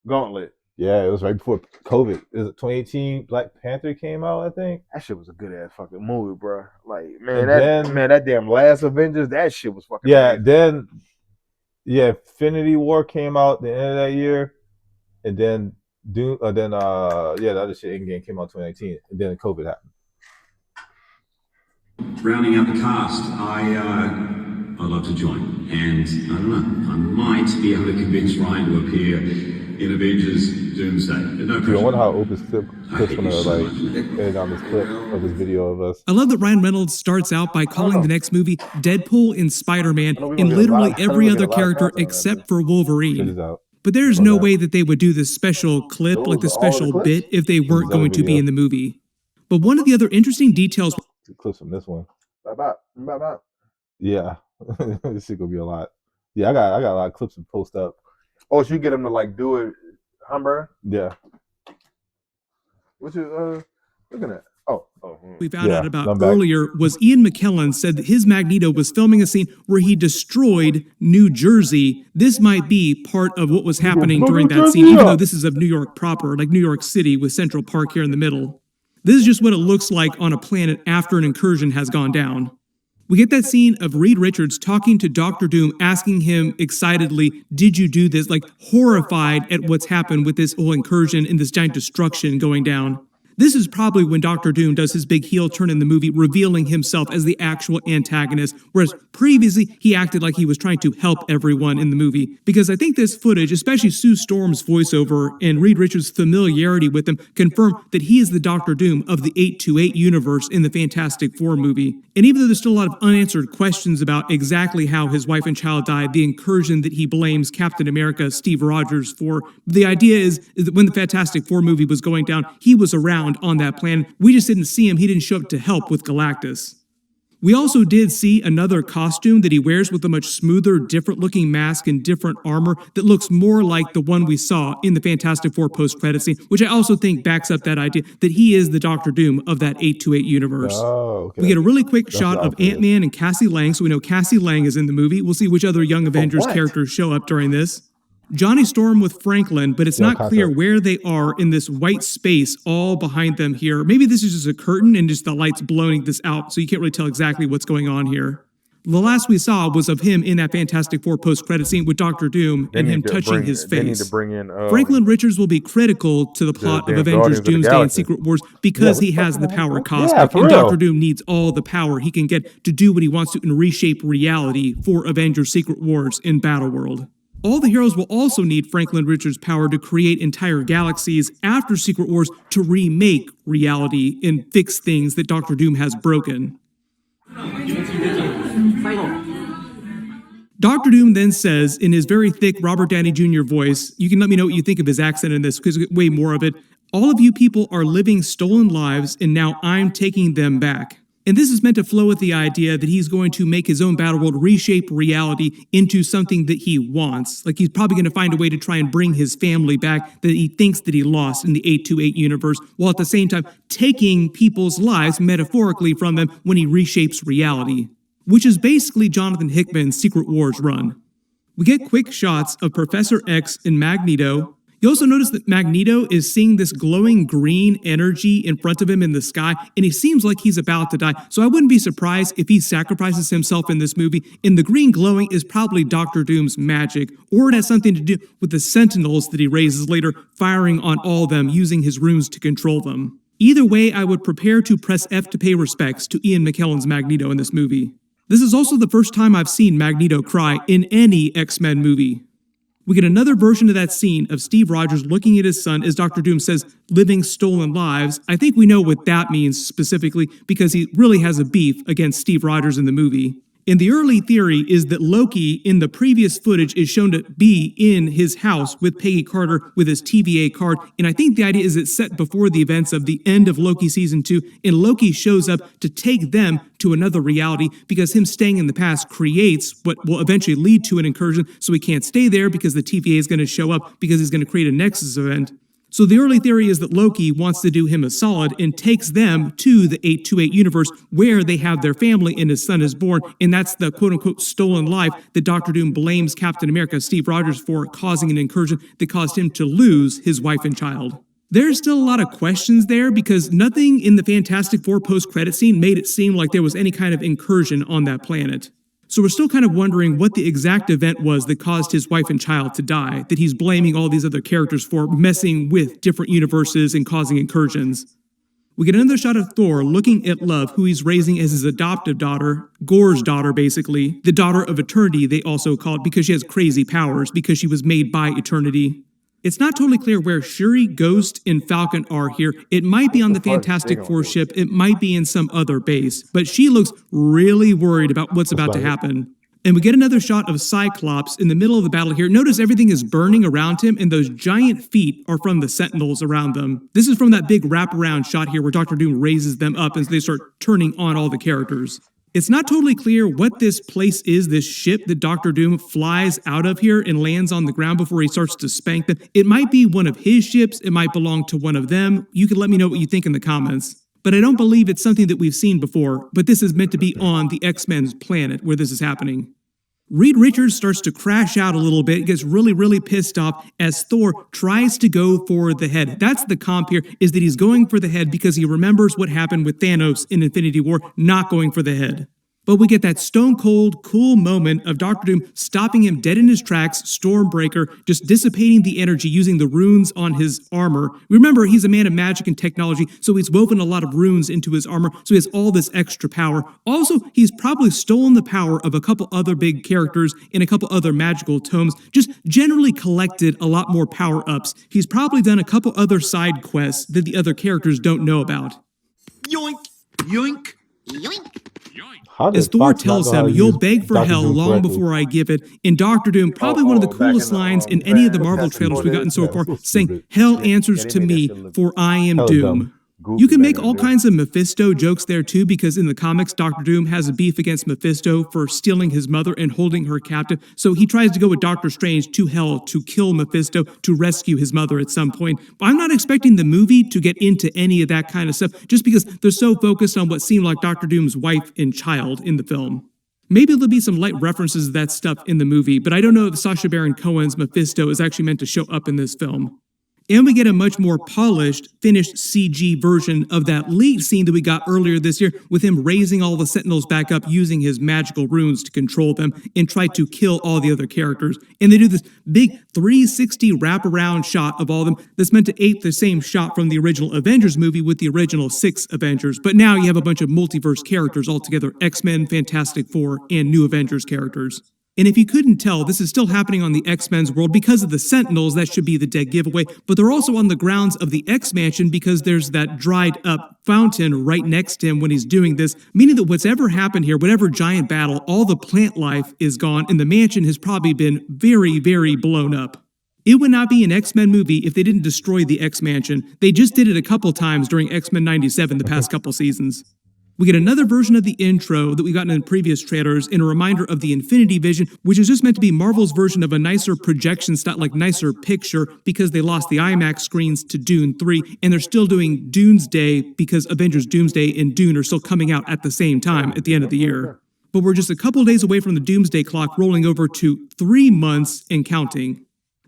Gauntlet. Yeah, it was right before COVID. Is it 2018? Black Panther came out, I think. That shit was a good ass fucking movie, bro. Like, man, that damn last Avengers, that shit was fucking. Yeah, amazing. Infinity War came out the end of that year, and then the other shit, Endgame, came out 2019, and then COVID happened. Rounding out the cast, I'd love to join, and I don't know, I might be able to convince Ryan to appear in Avengers Doomsday. No pressure. I wonder how Opus Clip's gonna edit on this clip of this video of us. I love that Ryan Reynolds starts out by calling the next movie Deadpool and Spider-Man in literally every other character except for Wolverine. But there's no way that they would do this special clip, like the special bit, if they weren't going to be in the movie. But one of the other interesting details... Clips from this one. Bye. Yeah. This shit gonna be a lot. Yeah, I got a lot of clips to post up. Oh, so you get them to like do it, Humber? Yeah. What you looking at? We found out about earlier was Ian McKellen said that his Magneto was filming a scene where he destroyed New Jersey. This might be part of what was happening during that scene, even though this is of New York proper, like New York City with Central Park here in the middle. This is just what it looks like on a planet after an incursion has gone down. We get that scene of Reed Richards talking to Dr. Doom, asking him excitedly, did you do this? Like horrified at what's happened with this whole incursion and this giant destruction going down. This is probably when Dr. Doom does his big heel turn in the movie, revealing himself as the actual antagonist, whereas previously he acted like he was trying to help everyone in the movie. Because I think this footage, especially Sue Storm's voiceover and Reed Richards' familiarity with him, confirm that he is the Dr. Doom of the 828 universe in the Fantastic Four movie. And even though there's still a lot of unanswered questions about exactly how his wife and child died, the incursion that he blames Captain America, Steve Rogers, for, the idea is that when the Fantastic Four movie was going down, he was around on that planet. We just didn't see him. He didn't show up to help with Galactus. We also did see another costume that he wears with a much smoother, different looking mask and different armor that looks more like the one we saw in the Fantastic Four post-credit scene, which I also think backs up that idea that he is the Doctor Doom of that 828 universe. Oh, okay. We get a really quick shot of Ant-Man and Cassie Lang, so we know Cassie Lang is in the movie. We'll see which other Young Avengers characters show up during this. Johnny Storm with Franklin, but it's not clear where they are in this white space all behind them here. Maybe this is just a curtain and just the lights blowing this out, so you can't really tell exactly what's going on here. The last we saw was of him in that Fantastic Four post-credit scene with Dr. Doom and him touching his face. They need to bring in, Franklin Richards will be critical to the plot of Avengers Doomsday and Secret Wars because he has the power cosmic, and Dr. Doom needs all the power he can get to do what he wants to and reshape reality for Avengers Secret Wars in Battleworld. All the heroes will also need Franklin Richards' power to create entire galaxies after Secret Wars to remake reality and fix things that Doctor Doom has broken. Doctor Doom then says, in his very thick Robert Downey Jr. voice, you can let me know what you think of his accent in this, because we get way more of it. All of you people are living stolen lives, and now I'm taking them back. And this is meant to flow with the idea that he's going to make his own battle world reshape reality into something that he wants. Like he's probably going to find a way to try and bring his family back that he thinks that he lost in the 828 universe, while at the same time taking people's lives metaphorically from them when he reshapes reality. Which is basically Jonathan Hickman's Secret Wars run. We get quick shots of Professor X and Magneto. You also notice that Magneto is seeing this glowing green energy in front of him in the sky, and he seems like he's about to die. So I wouldn't be surprised if he sacrifices himself in this movie, and the green glowing is probably Doctor Doom's magic, or it has something to do with the Sentinels that he raises later, firing on all of them, using his runes to control them. Either way, I would prepare to press F to pay respects to Ian McKellen's Magneto in this movie. This is also the first time I've seen Magneto cry in any X-Men movie. We get another version of that scene of Steve Rogers looking at his son as Dr. Doom says, living stolen lives. I think we know what that means specifically because he really has a beef against Steve Rogers in the movie. And the early theory is that Loki in the previous footage is shown to be in his house with Peggy Carter with his TVA card. And I think the idea is it's set before the events of the end of Loki season 2. And Loki shows up to take them to another reality because him staying in the past creates what will eventually lead to an incursion. So he can't stay there because the TVA is going to show up because he's going to create a Nexus event. So the early theory is that Loki wants to do him a solid and takes them to the 828 universe where they have their family and his son is born, and that's the quote-unquote stolen life that Dr. Doom blames Captain America, Steve Rogers, for causing an incursion that caused him to lose his wife and child. There's still a lot of questions there because nothing in the Fantastic Four post-credit scene made it seem like there was any kind of incursion on that planet. So we're still kind of wondering what the exact event was that caused his wife and child to die, that he's blaming all these other characters for messing with different universes and causing incursions. We get another shot of Thor looking at Love, who he's raising as his adoptive daughter, Gor's daughter basically, the daughter of Eternity they also call it because she has crazy powers because she was made by Eternity. It's not totally clear where Shuri, Ghost, and Falcon are here. It might be on the Fantastic Four ship, it might be in some other base, but she looks really worried about what's about to happen. And we get another shot of Cyclops in the middle of the battle here. Notice everything is burning around him, and those giant feet are from the Sentinels around them. This is from that big wraparound shot here where Dr. Doom raises them up as they start turning on all the characters. It's not totally clear what this place is, this ship that Dr. Doom flies out of here and lands on the ground before he starts to spank them. It might be one of his ships, it might belong to one of them. You can let me know what you think in the comments. But I don't believe it's something that we've seen before, but this is meant to be on the X-Men's planet where this is happening. Reed Richards starts to crash out a little bit, gets really pissed off as Thor tries to go for the head. That's the comp here, is that he's going for the head because he remembers what happened with Thanos in Infinity War, not going for the head. But we get that stone cold, cool moment of Dr. Doom stopping him dead in his tracks, Stormbreaker, just dissipating the energy using the runes on his armor. Remember, he's a man of magic and technology, so he's woven a lot of runes into his armor, so he has all this extra power. Also, he's probably stolen the power of a couple other big characters in a couple other magical tomes, just generally collected a lot more power-ups. He's probably done a couple other side quests that the other characters don't know about. Yoink! Yoink! Yoink! As Thor tells him, you'll beg for hell long before I give it, and Dr. Doom, probably one of the coolest lines in any of the Marvel trailers we've gotten so far, saying, hell answers to me, for I am Doom. You can make all kinds of Mephisto jokes there too, because in the comics, Dr. Doom has a beef against Mephisto for stealing his mother and holding her captive, so he tries to go with Doctor Strange to hell to kill Mephisto to rescue his mother at some point. But I'm not expecting the movie to get into any of that kind of stuff, just because they're so focused on what seemed like Dr. Doom's wife and child in the film. Maybe there'll be some light references to that stuff in the movie, but I don't know if Sacha Baron Cohen's Mephisto is actually meant to show up in this film. And we get a much more polished, finished CG version of that leaked scene that we got earlier this year with him raising all the Sentinels back up using his magical runes to control them and try to kill all the other characters. And they do this big 360 wraparound shot of all of them that's meant to ape the same shot from the original Avengers movie with the original 6 Avengers. But now you have a bunch of multiverse characters all together, X-Men, Fantastic Four, and New Avengers characters. And if you couldn't tell, this is still happening on the X-Men's world because of the Sentinels. That should be the dead giveaway. But they're also on the grounds of the X-Mansion because there's that dried up fountain right next to him when he's doing this, meaning that what's ever happened here, whatever giant battle, all the plant life is gone and the mansion has probably been very, very blown up. It would not be an X-Men movie if they didn't destroy the X-Mansion. They just did it a couple times during X-Men 97 the past couple seasons. We get another version of the intro that we've gotten in previous trailers and a reminder of the Infinity Vision, which is just meant to be Marvel's version of a nicer projection style, like nicer picture, because they lost the IMAX screens to Dune 3, and they're still doing Doomsday because Avengers Doomsday and Dune are still coming out at the same time at the end of the year. But we're just a couple days away from the Doomsday clock rolling over to 3 months and counting.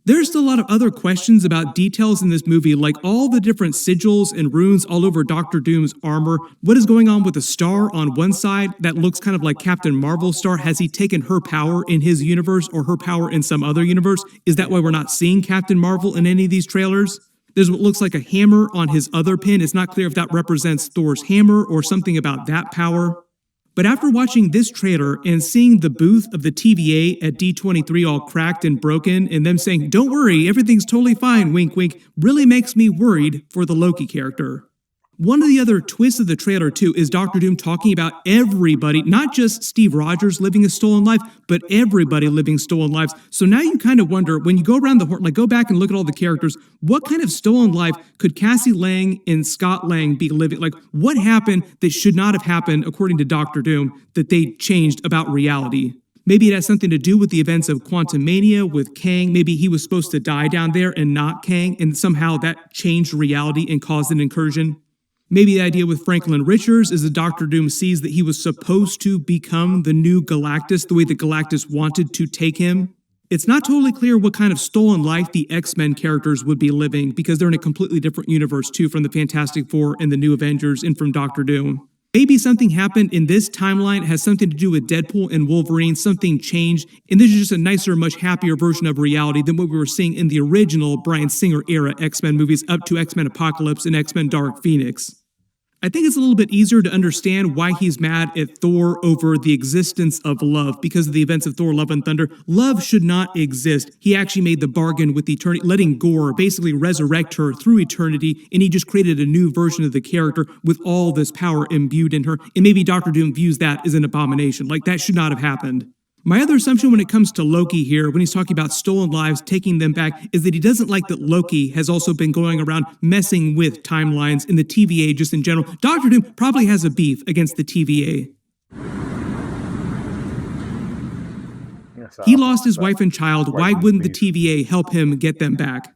There's still a lot of other questions about details in this movie, like all the different sigils and runes all over Doctor Doom's armor. What is going on with the star on one side that looks kind of like Captain Marvel's star? Has he taken her power in his universe or her power in some other universe? Is that why we're not seeing Captain Marvel in any of these trailers? There's what looks like a hammer on his other pin. It's not clear if that represents Thor's hammer or something about that power. But after watching this trailer and seeing the booth of the TVA at D23 all cracked and broken and them saying, "Don't worry, everything's totally fine, wink wink," really makes me worried for the Loki character. One of the other twists of the trailer too is Doctor Doom talking about everybody, not just Steve Rogers living a stolen life, but everybody living stolen lives. So now you kind of wonder, when you go around the horn, like go back and look at all the characters, what kind of stolen life could Cassie Lang and Scott Lang be living? Like what happened that should not have happened according to Doctor Doom that they changed about reality? Maybe it has something to do with the events of Quantumania with Kang. Maybe he was supposed to die down there and not Kang, and somehow that changed reality and caused an incursion. Maybe the idea with Franklin Richards is that Doctor Doom sees that he was supposed to become the new Galactus the way that Galactus wanted to take him. It's not totally clear what kind of stolen life the X-Men characters would be living because they're in a completely different universe too, from the Fantastic Four and the New Avengers and from Doctor Doom. Maybe something happened in this timeline, has something to do with Deadpool and Wolverine, something changed, and this is just a nicer, much happier version of reality than what we were seeing in the original Bryan Singer era X-Men movies up to X-Men Apocalypse and X-Men Dark Phoenix. I think it's a little bit easier to understand why he's mad at Thor over the existence of love because of the events of Thor Love and Thunder. Love should not exist. He actually made the bargain with eternity, letting Gore basically resurrect her through eternity, and he just created a new version of the character with all this power imbued in her, and maybe Doctor Doom views that as an abomination. Like, that should not have happened. My other assumption when it comes to Loki here, when he's talking about stolen lives, taking them back, is that he doesn't like that Loki has also been going around messing with timelines in the TVA just in general. Doctor Doom probably has a beef against the TVA. He lost his wife and child. Why wouldn't the TVA help him get them back?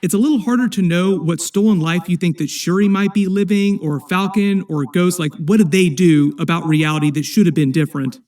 It's a little harder to know what stolen life you think that Shuri might be living, or Falcon, or Ghost. Like, what did they do about reality that should have been different?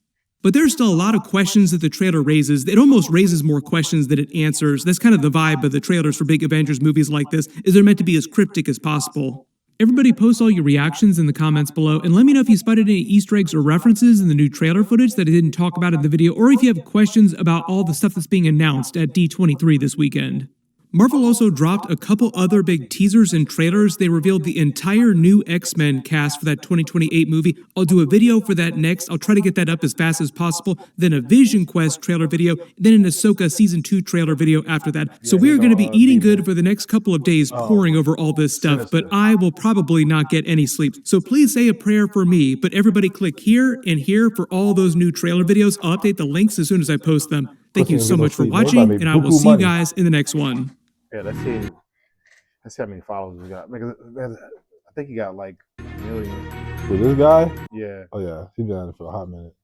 But there's still a lot of questions that the trailer raises. It almost raises more questions than it answers. That's kind of the vibe of the trailers for big Avengers movies like this, is they're meant to be as cryptic as possible. Everybody post all your reactions in the comments below, and let me know if you spotted any Easter eggs or references in the new trailer footage that I didn't talk about in the video, or if you have questions about all the stuff that's being announced at D23 this weekend. Marvel also dropped a couple other big teasers and trailers. They revealed the entire new X-Men cast for that 2028 movie. I'll do a video for that next. I'll try to get that up as fast as possible. Then a Vision Quest trailer video. Then an Ahsoka Season 2 trailer video after that. So we are going to be eating good for the next couple of days pouring over all this stuff, but I will probably not get any sleep. So please say a prayer for me, but everybody click here and here for all those new trailer videos. I'll update the links as soon as I post them. Thank you so much for watching, and I will see you guys in the next one. Yeah, let's see how many followers we got. I think he got like a million. With this guy? Yeah. Oh yeah, he's been on it for a hot minute.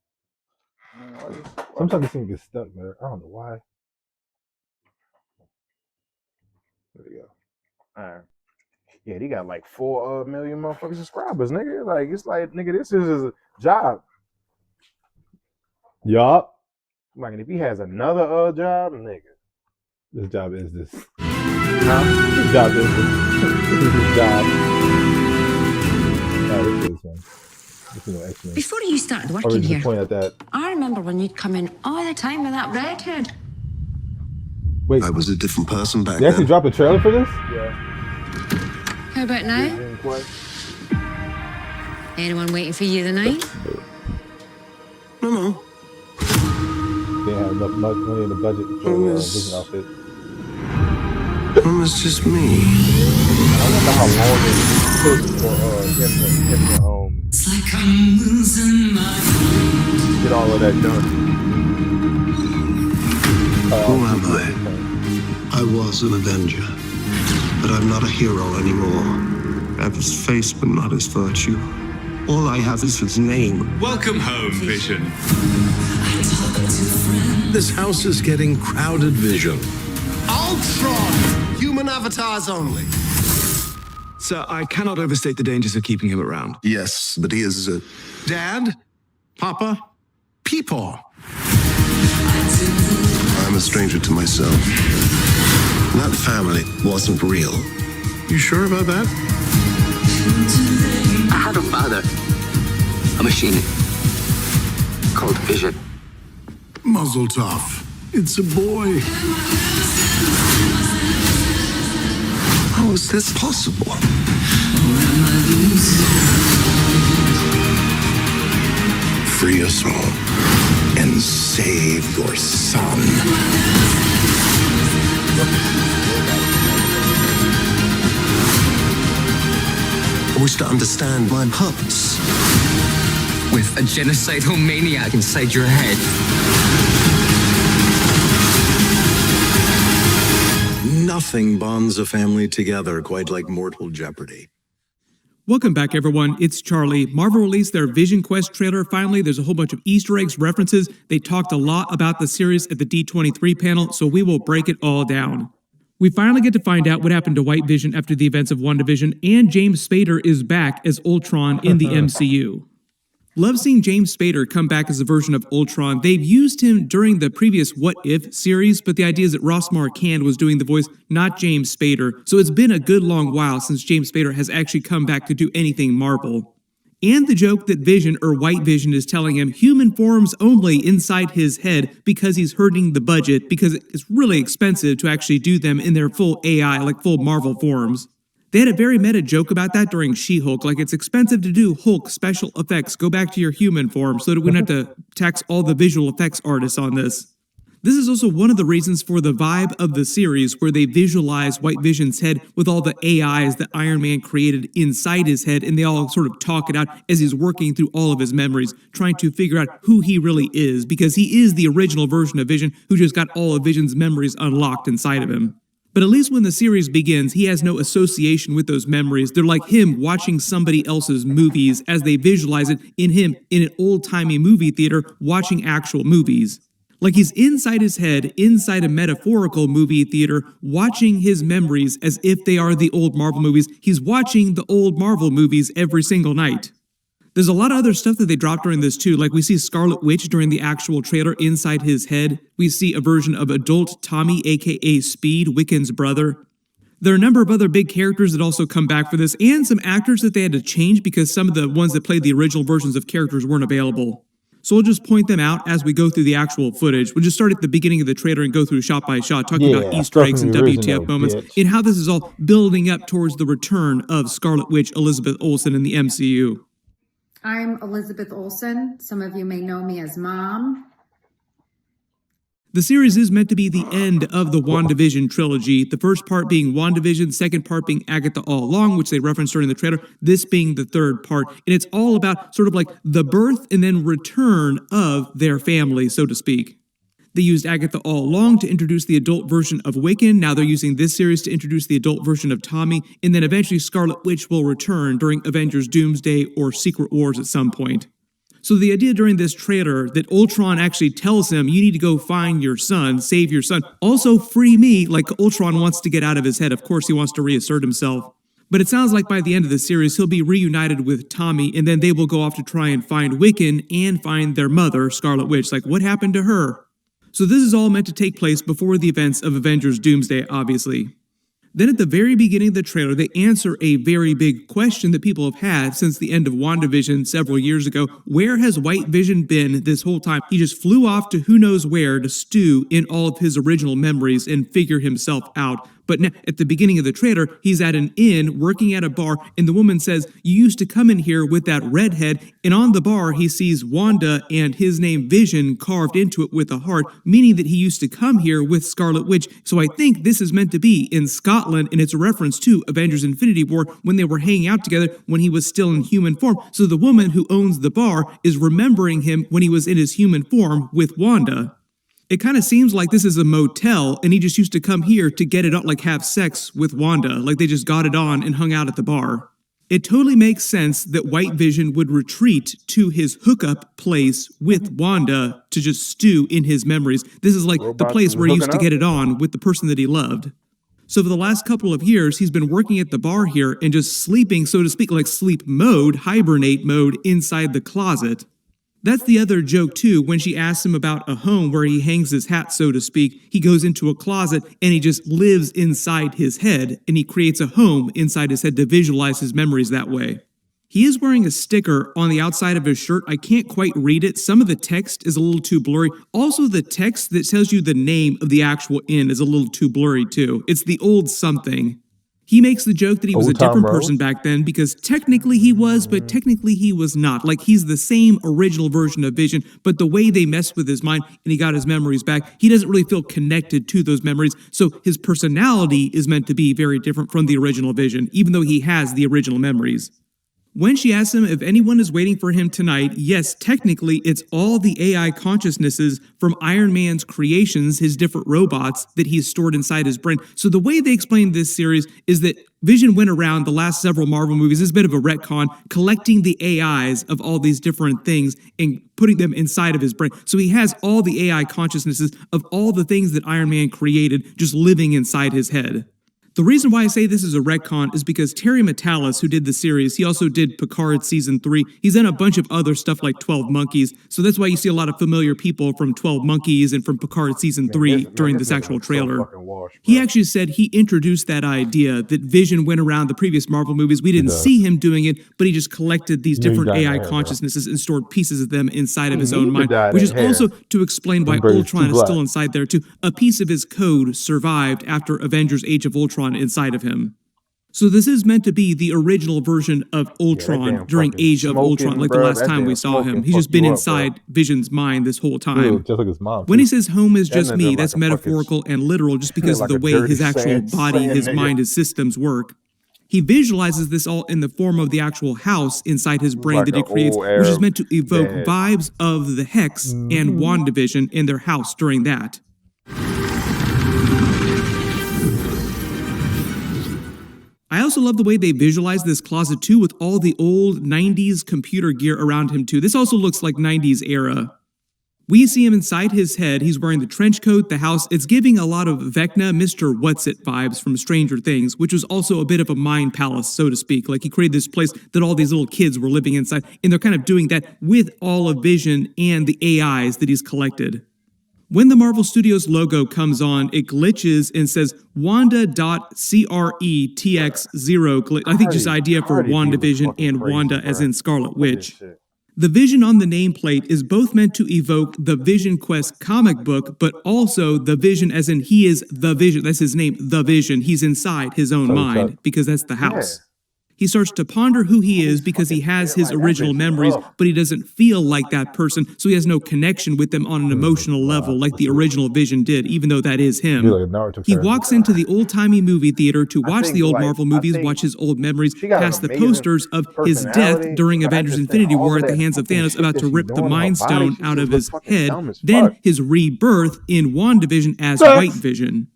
Sometimes this thing gets stuck, man. I don't know why. There we go. All right. Yeah, he got like 4 million motherfucking subscribers, nigga. Like, it's like, nigga, this is his job. Yup. Like, if he has another job, nigga. This job is this. This job is this. This is his job. This is one. This is X-Men. Before you started working here, point at that. I remember when you'd come in all the time with that redhead. Wait, I was a different person back they actually then. dropped a trailer for this? Yeah. How about now? Anyone waiting for you tonight? No. They have enough much money in the budget for Vision outfit. It's just me. I wonder how long it took for him to get all of that done. Who am I? I was an Avenger, but I'm not a hero anymore. I have his face, but not his virtue. All I have is his name. Welcome home, Vision. This house is getting crowded, Vision. Ultron! Human avatars only. Sir, I cannot overstate the dangers of keeping him around. Yes, but he is Dad? Papa? Peepaw. I'm a stranger to myself. That family wasn't real. You sure about that? I had a father, a machine called Vision. Muzzle tough. It's a boy. How is this possible? Free us all and save your son. I wish to understand my purpose. With a genocidal maniac inside your head. Nothing bonds a family together quite like mortal jeopardy. Welcome back, everyone. It's Charlie. Marvel released their Vision Quest trailer. Finally, there's a whole bunch of Easter eggs, references. They talked a lot about the series at the D23 panel, so we will break it all down. We finally get to find out what happened to White Vision after the events of WandaVision, and James Spader is back as Ultron in the MCU. Love seeing James Spader come back as a version of Ultron. They've used him during the previous What If series, but the idea is that Ross Marquand was doing the voice, not James Spader. So it's been a good long while since James Spader has actually come back to do anything Marvel. And the joke that Vision, or White Vision, is telling him human forms only inside his head because he's hurting the budget, because it's really expensive to actually do them in their full AI, like full Marvel forms. They had a very meta joke about that during She-Hulk, like it's expensive to do Hulk special effects, go back to your human form so that we don't have to tax all the visual effects artists on this. This is also one of the reasons for the vibe of the series, where they visualize White Vision's head with all the AIs that Iron Man created inside his head, and they all sort of talk it out as he's working through all of his memories, trying to figure out who he really is, because he is the original version of Vision who just got all of Vision's memories unlocked inside of him. But at least when the series begins, he has no association with those memories. They're like him watching somebody else's movies as they visualize it in him in an old-timey movie theater watching actual movies. Like he's inside his head, inside a metaphorical movie theater, watching his memories as if they are the old Marvel movies. He's watching the old Marvel movies every single night. There's a lot of other stuff that they dropped during this too, like we see Scarlet Witch during the actual trailer inside his head. We see a version of adult Tommy, aka Speed, Wiccan's brother. There are a number of other big characters that also come back for this, and some actors that they had to change because some of the ones that played the original versions of characters weren't available. So we'll just point them out as we go through the actual footage. We'll just start at the beginning of the trailer and go through shot by shot, talking about Easter eggs and WTF moments, and how this is all building up towards the return of Scarlet Witch Elizabeth Olsen in the MCU. I'm Elizabeth Olsen. Some of you may know me as Mom. The series is meant to be the end of the WandaVision trilogy, the first part being WandaVision, second part being Agatha All Along, which they referenced during the trailer, this being the third part. And it's all about sort of like the birth and then return of their family, so to speak. They used Agatha All Along to introduce the adult version of Wiccan. Now they're using this series to introduce the adult version of Tommy. And then eventually Scarlet Witch will return during Avengers Doomsday or Secret Wars at some point. So the idea during this trailer that Ultron actually tells him, you need to go find your son, save your son, also free me, like Ultron wants to get out of his head. Of course he wants to reassert himself. But it sounds like by the end of the series, he'll be reunited with Tommy, and then they will go off to try and find Wiccan and find their mother, Scarlet Witch. Like, what happened to her? So this is all meant to take place before the events of Avengers Doomsday, obviously. Then at the very beginning of the trailer, they answer a very big question that people have had since the end of WandaVision several years ago. Where has White Vision been this whole time? He just flew off to who knows where to stew in all of his original memories and figure himself out. But now, at the beginning of the trailer, he's at an inn working at a bar, and the woman says, "You used to come in here with that redhead," and on the bar he sees Wanda and his name Vision carved into it with a heart, meaning that he used to come here with Scarlet Witch. So I think this is meant to be in Scotland, and it's a reference to Avengers Infinity War when they were hanging out together when he was still in human form. So the woman who owns the bar is remembering him when he was in his human form with Wanda. It kind of seems like this is a motel, and he just used to come here to get it on, like have sex with Wanda, like they just got it on and hung out at the bar. It totally makes sense that White Vision would retreat to his hookup place with Wanda to just stew in his memories. This is like the place where he used to get it on with the person that he loved. So for the last couple of years, he's been working at the bar here and just sleeping, so to speak, like sleep mode, hibernate mode inside the closet. That's the other joke too. When she asks him about a home where he hangs his hat, so to speak, he goes into a closet and he just lives inside his head, and he creates a home inside his head to visualize his memories that way. He is wearing a sticker on the outside of his shirt. I can't quite read it. Some of the text is a little too blurry. Also, the text that tells you the name of the actual inn is a little too blurry too. It's the old something. He makes the joke that he was a different person back then because technically he was, but technically he was not. Like, he's the same original version of Vision, but the way they messed with his mind and he got his memories back, he doesn't really feel connected to those memories. So his personality is meant to be very different from the original Vision, even though he has the original memories. When she asks him if anyone is waiting for him tonight, yes, technically it's all the AI consciousnesses from Iron Man's creations, his different robots that he's stored inside his brain. So the way they explain this series is that Vision went around the last several Marvel movies, this is a bit of a retcon, collecting the AIs of all these different things and putting them inside of his brain. So he has all the AI consciousnesses of all the things that Iron Man created just living inside his head. The reason why I say this is a retcon is because Terry Matalas, who did the series, he also did Picard Season 3. He's done a bunch of other stuff like 12 Monkeys, so that's why you see a lot of familiar people from 12 Monkeys and from Picard Season 3 during this actual trailer. He actually said he introduced that idea that Vision went around the previous Marvel movies. We didn't see him doing it, but he just collected these different AI consciousnesses and stored pieces of them inside of his own mind, which is also to explain why Ultron is still inside there too. A piece of his code survived after Avengers Age of Ultron inside of him. So this is meant to be the original version of Ultron during Age of Ultron, like the last time we saw him. He's just been inside Vision's mind this whole time. Just like his mom. When he says home is just me, that's metaphorical and literal just because of the way his actual body, his mind, his systems work. He visualizes this all in the form of the actual house inside his brain that he creates, which is meant to evoke vibes of the Hex and WandaVision in their house during that. I also love the way they visualize this closet too with all the old 90s computer gear around him too. This also looks like 90s era. We see him inside his head. He's wearing the trench coat, the house. It's giving a lot of Vecna, Mr. What's-It vibes from Stranger Things, which was also a bit of a mind palace, so to speak. Like, he created this place that all these little kids were living inside, and they're kind of doing that with all of Vision and the AIs that he's collected. When the Marvel Studios logo comes on, it glitches and says Wanda.CRETX0. I think just idea for WandaVision and Wanda as in Scarlet Witch. The Vision on the nameplate is both meant to evoke the Vision Quest comic book, but also the Vision as in he is the Vision. That's his name, the Vision. He's inside his own mind because that's the house. He starts to ponder who he is because he has his original memories, but he doesn't feel like that person, so he has no connection with them on an emotional level like the original Vision did, even though that is him. He walks into the old-timey movie theater to watch the old Marvel movies, watch his old memories, past the posters of his death during Avengers Infinity War at the hands of Thanos, about to rip the Mind Stone out of his head, then his rebirth in WandaVision as White Vision.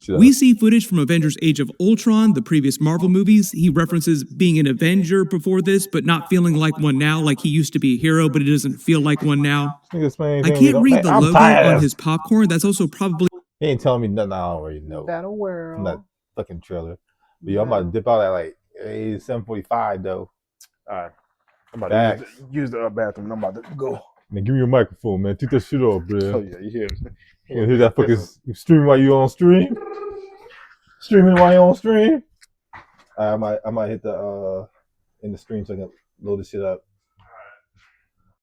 We see footage from Avengers Age of Ultron, the previous Marvel movies. He references being an Avenger before this, but not feeling like one now, like he used to be a hero, but he doesn't feel like one now. I can't read the logo on his popcorn. That's also probably... He ain't telling me nothing I already know from that fucking trailer. But yo, I'm about to dip out at like 7:45 though. Alright. I'm about to use the bathroom and I'm about to go. Man, give me your microphone, man. Take that shit off, bro. Oh yeah, you hear it. You hear that fucking stream while you on stream? Streaming while you on stream? I might hit the in the stream so I can load this shit up.